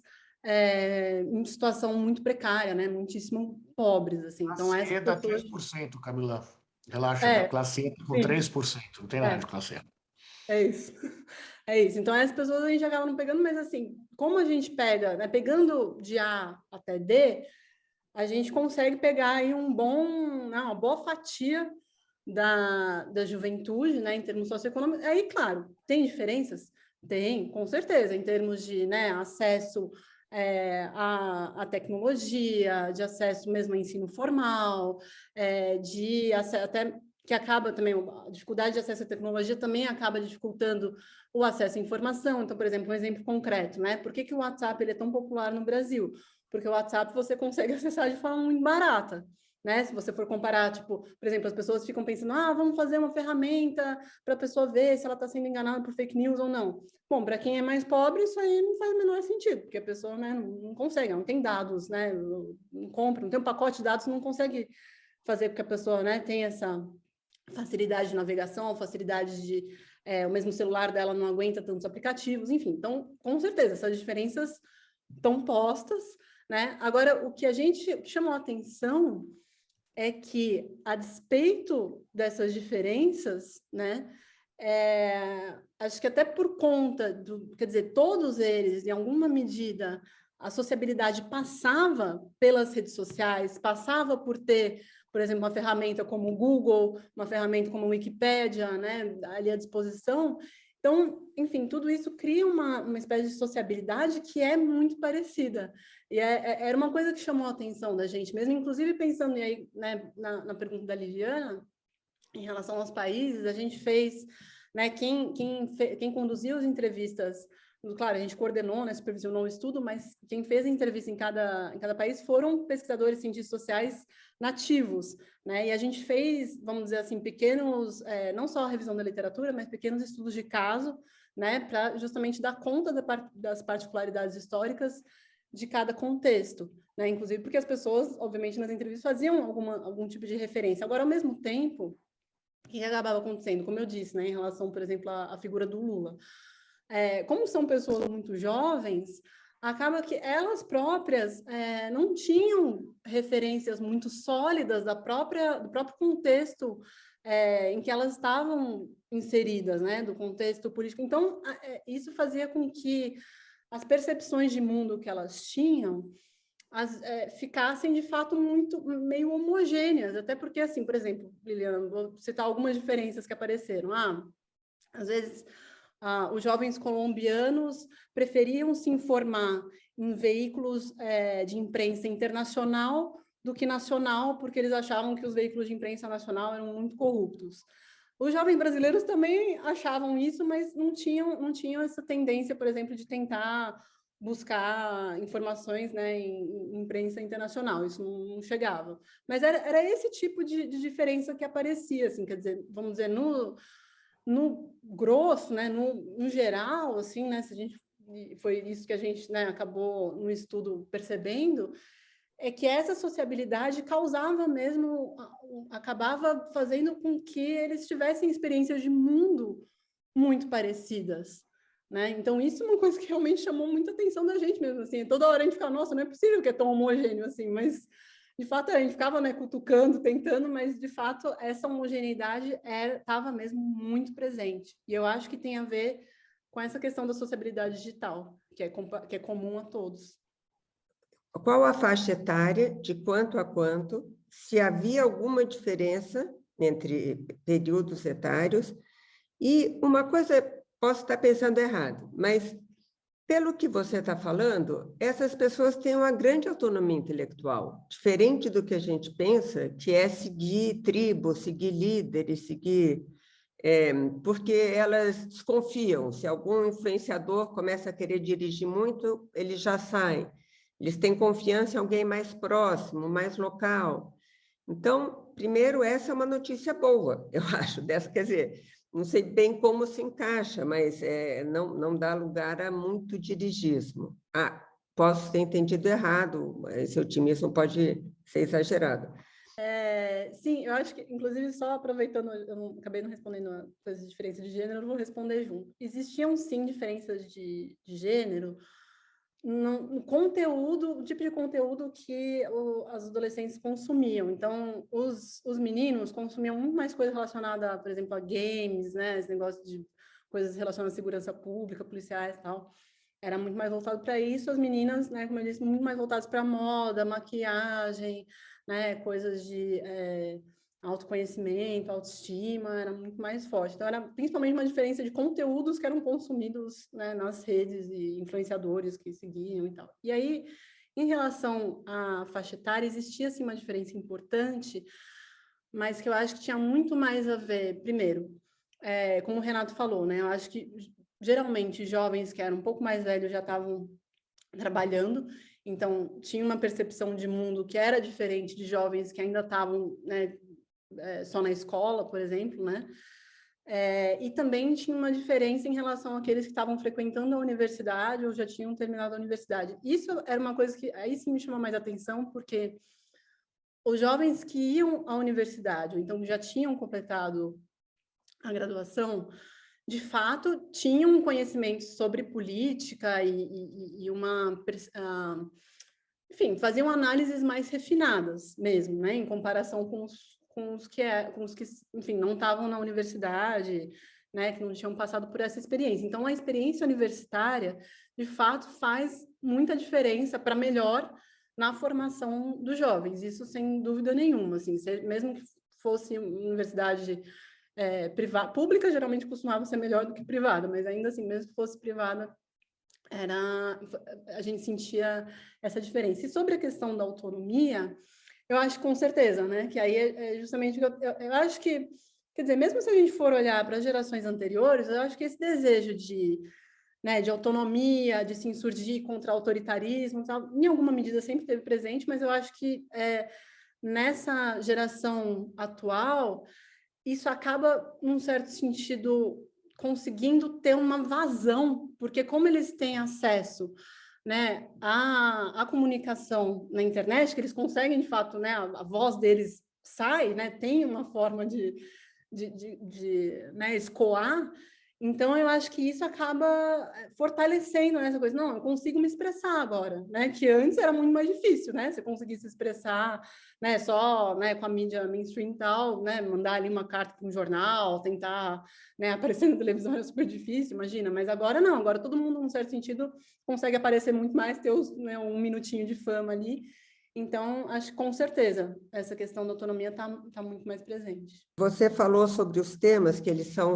Speaker 1: em situação muito precária, né, muitíssimo pobres, assim. Então,
Speaker 4: essa dá
Speaker 1: pessoas...
Speaker 4: 3%, Camila. Relaxa, classe E com 3%, não tem nada de classe E.
Speaker 1: É isso. É isso. Então, essas pessoas a gente acaba não pegando, mas assim, como a gente pega, né, pegando de A até D, a gente consegue pegar aí uma boa fatia da juventude, né, em termos socioeconômicos. Aí, claro, tem diferenças? Tem, com certeza, em termos de, né, acesso à tecnologia, de acesso mesmo ao ensino formal, de acesso, até que acaba também, a dificuldade de acesso à tecnologia também acaba dificultando o acesso à informação. Então, por exemplo, um exemplo concreto, né? Por que o WhatsApp ele é tão popular no Brasil? Porque o WhatsApp você consegue acessar de forma muito barata, né? Se você for comparar, tipo, por exemplo, as pessoas ficam pensando, vamos fazer uma ferramenta para a pessoa ver se ela está sendo enganada por fake news ou não. Bom, para quem é mais pobre, isso aí não faz o menor sentido, porque a pessoa, né, não consegue, não tem dados, né? Não compra, não tem um pacote de dados, não consegue fazer com que a pessoa, né, tenha essa facilidade de navegação, facilidade de... o mesmo celular dela não aguenta tantos aplicativos, enfim. Então, com certeza, essas diferenças estão postas, né? Agora, o que chamou a atenção é que, a despeito dessas diferenças, né, acho que até por conta quer dizer, todos eles, em alguma medida, a sociabilidade passava pelas redes sociais, passava por ter, por exemplo, uma ferramenta como o Google, uma ferramenta como a Wikipédia, né, ali à disposição. Então, enfim, tudo isso cria uma espécie de sociabilidade que é muito parecida. E era uma coisa que chamou a atenção da gente, mesmo inclusive pensando aí, né, na pergunta da Liviana, em relação aos países, a gente fez, né, quem conduziu as entrevistas, claro, a gente coordenou, né, supervisionou o estudo, mas quem fez a entrevista em cada país foram pesquisadores cientistas sociais nativos, né, e a gente fez, vamos dizer assim, pequenos, não só a revisão da literatura, mas pequenos estudos de caso, né, para justamente dar conta das particularidades históricas de cada contexto, né, inclusive porque as pessoas, obviamente, nas entrevistas faziam algum tipo de referência. Agora, ao mesmo tempo, o que acabava acontecendo, como eu disse, né, em relação, por exemplo, à figura do Lula, como são pessoas muito jovens, acaba que elas próprias não tinham referências muito sólidas do próprio contexto em que elas estavam inseridas, né, do contexto político. Então, isso fazia com que as percepções de mundo que elas tinham ficassem, de fato, meio homogêneas, até porque, assim, por exemplo, Liliana, vou citar algumas diferenças que apareceram. Às vezes, os jovens colombianos preferiam se informar em veículos de imprensa internacional do que nacional, porque eles achavam que os veículos de imprensa nacional eram muito corruptos. Os jovens brasileiros também achavam isso, mas não tinham essa tendência, por exemplo, de tentar buscar informações, né, em imprensa internacional, isso não chegava. Mas era esse tipo de diferença que aparecia, assim, quer dizer, vamos dizer, no grosso, né, no geral, assim, né, foi isso que a gente, né, acabou no estudo percebendo, é que essa sociabilidade causava mesmo, acabava fazendo com que eles tivessem experiências de mundo muito parecidas, né? Então, isso é uma coisa que realmente chamou muita atenção da gente mesmo, assim, toda hora a gente ficava, nossa, não é possível que é tão homogêneo assim, mas, de fato, a gente ficava, né, cutucando, tentando, mas, de fato, essa homogeneidade estava mesmo muito presente, e eu acho que tem a ver com essa questão da sociabilidade digital, que é comum a todos.
Speaker 12: Qual a faixa etária, de quanto a quanto, se havia alguma diferença entre períodos etários? E uma coisa, posso estar pensando errado, mas pelo que você está falando, essas pessoas têm uma grande autonomia intelectual, diferente do que a gente pensa, que é seguir tribo, seguir líderes, porque elas desconfiam. Se algum influenciador começa a querer dirigir muito, eles já saem. Eles têm confiança em alguém mais próximo, mais local. Então, primeiro, essa é uma notícia boa, eu acho, quer dizer, não sei bem como se encaixa, mas não dá lugar a muito dirigismo. Posso ter entendido errado, esse otimismo pode ser exagerado.
Speaker 1: Sim, eu acho que, inclusive, só aproveitando, eu acabei não respondendo a coisa de diferença de gênero, eu vou responder junto. Existiam, sim, diferenças de gênero no conteúdo, o tipo de conteúdo que as adolescentes consumiam. Então, os meninos consumiam muito mais coisa relacionada, por exemplo, a games, né? Esse negócio de coisas relacionadas à segurança pública, policiais e tal. Era muito mais voltado para isso. As meninas, né, como eu disse, muito mais voltadas para moda, maquiagem, né? Coisas de autoconhecimento, autoestima, era muito mais forte. Então, era principalmente uma diferença de conteúdos que eram consumidos, né, nas redes e influenciadores que seguiam e tal. E aí, em relação à faixa etária, existia, assim, uma diferença importante, mas que eu acho que tinha muito mais a ver, primeiro, como o Renato falou, né, eu acho que, geralmente, jovens que eram um pouco mais velhos já estavam trabalhando, então, tinha uma percepção de mundo que era diferente de jovens que ainda estavam, né, só na escola, por exemplo, né? E também tinha uma diferença em relação àqueles que estavam frequentando a universidade ou já tinham terminado a universidade. Isso era uma coisa que aí sim me chama mais atenção, porque os jovens que iam à universidade, ou então já tinham completado a graduação, de fato, tinham um conhecimento sobre política e enfim, faziam análises mais refinadas mesmo, né? Em comparação com os que, enfim, não estavam na universidade, né, que não tinham passado por essa experiência. Então, a experiência universitária, de fato, faz muita diferença para melhor na formação dos jovens, isso sem dúvida nenhuma, assim, mesmo que fosse universidade privada, pública geralmente costumava ser melhor do que privada, mas ainda assim, mesmo que fosse privada, a gente sentia essa diferença. E sobre a questão da autonomia, eu acho com certeza, né, que aí é justamente o que eu acho que, quer dizer, mesmo se a gente for olhar para as gerações anteriores, eu acho que esse desejo de autonomia, de se insurgir contra autoritarismo, tal, em alguma medida sempre esteve presente, mas eu acho que nessa geração atual, isso acaba, num certo sentido, conseguindo ter uma vazão, porque como eles têm acesso, né, à comunicação na internet, que eles conseguem, de fato, né, a voz deles sai, né, tem uma forma de né, escoar. Então, eu acho que isso acaba fortalecendo essa coisa. Não, eu consigo me expressar agora, né? Que antes era muito mais difícil, né? Você conseguir se expressar, né? Só, né? Com a mídia mainstream e tal, né? Mandar ali uma carta para um jornal, tentar, né? Aparecer na televisão era super difícil, imagina. Mas agora não. Agora todo mundo, num certo sentido, consegue aparecer muito mais, ter né, um minutinho de fama ali. Então, acho que com certeza essa questão da autonomia está muito mais presente.
Speaker 12: Você falou sobre os temas que eles são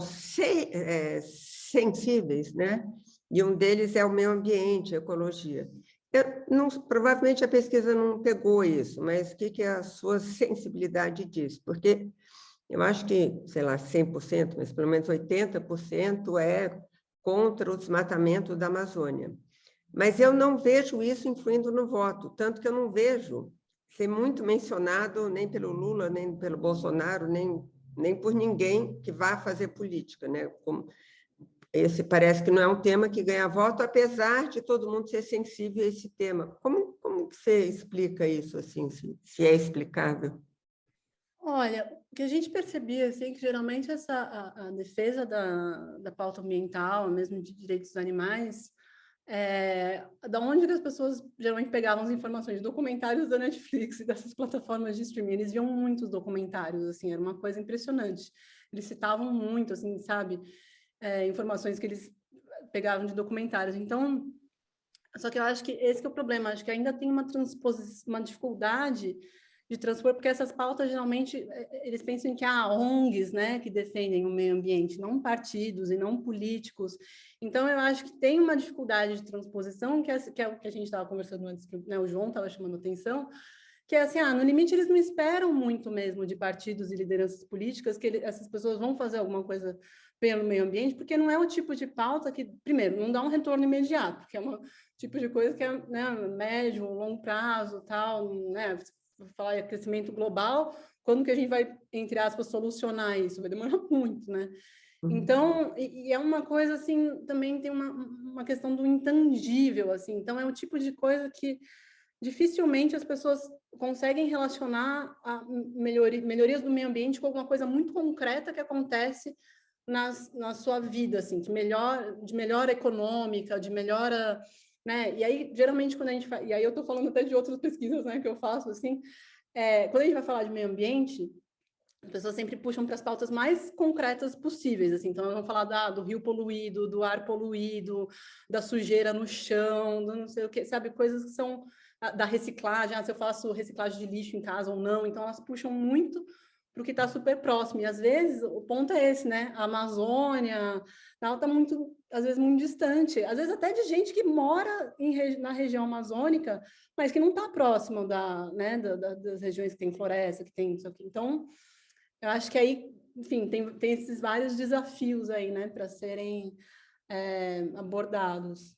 Speaker 12: sensíveis, né? E um deles é o meio ambiente, a ecologia. Provavelmente a pesquisa não pegou isso, mas o que a sua sensibilidade diz? Porque eu acho que, sei lá, 100%, mas pelo menos 80% é contra o desmatamento da Amazônia. Mas eu não vejo isso influindo no voto, tanto que eu não vejo ser muito mencionado nem pelo Lula, nem pelo Bolsonaro, nem por ninguém que vá fazer política, né? Esse parece que não é um tema que ganha voto, apesar de todo mundo ser sensível a esse tema. Como que você explica isso, assim, se é explicável?
Speaker 1: Olha, o que a gente percebia, assim, que geralmente a defesa da pauta ambiental, mesmo de direitos dos animais, da onde as pessoas geralmente pegavam as informações de documentários da Netflix e dessas plataformas de streaming. Eles viam muitos documentários, assim, era uma coisa impressionante. Eles citavam muito, assim, sabe, informações que eles pegavam de documentários. Então, só que eu acho que esse que é o problema, acho que ainda tem uma dificuldade de transpor, porque essas pautas, geralmente, eles pensam que há ONGs, né, que defendem o meio ambiente, não partidos e não políticos. Então, eu acho que tem uma dificuldade de transposição, que é o que a gente estava conversando antes, que, né, o João estava chamando atenção, que é assim, no limite, eles não esperam muito mesmo de partidos e lideranças políticas que essas pessoas vão fazer alguma coisa pelo meio ambiente, porque não é o tipo de pauta que, primeiro, não dá um retorno imediato, porque é um tipo de coisa que é, né, médio, longo prazo, tal, né, falar em crescimento global, quando que a gente vai, entre aspas, solucionar isso? Vai demorar muito, né? Então, e é uma coisa, assim, também tem uma questão do intangível, assim, então é um tipo de coisa que dificilmente as pessoas conseguem relacionar a melhorias do meio ambiente com alguma coisa muito concreta que acontece na sua vida, assim, de melhora econômica, de melhora, né? E aí, geralmente, quando a gente e aí eu estou falando até de outras pesquisas, né, que eu faço, assim, quando a gente vai falar de meio ambiente, as pessoas sempre puxam para as pautas mais concretas possíveis, assim, então vamos falar do rio poluído, do ar poluído, da sujeira no chão, do não sei o que, sabe, coisas que são da reciclagem, se eu faço reciclagem de lixo em casa ou não, então elas puxam muito para o que está super próximo, e às vezes o ponto é esse, né, a Amazônia, ela está muito, às vezes, muito distante, às vezes até de gente que mora na região amazônica, mas que não está próximo né, das regiões que tem floresta, que tem isso aqui. Então, eu acho que aí, enfim, tem esses vários desafios aí, né, para serem abordados.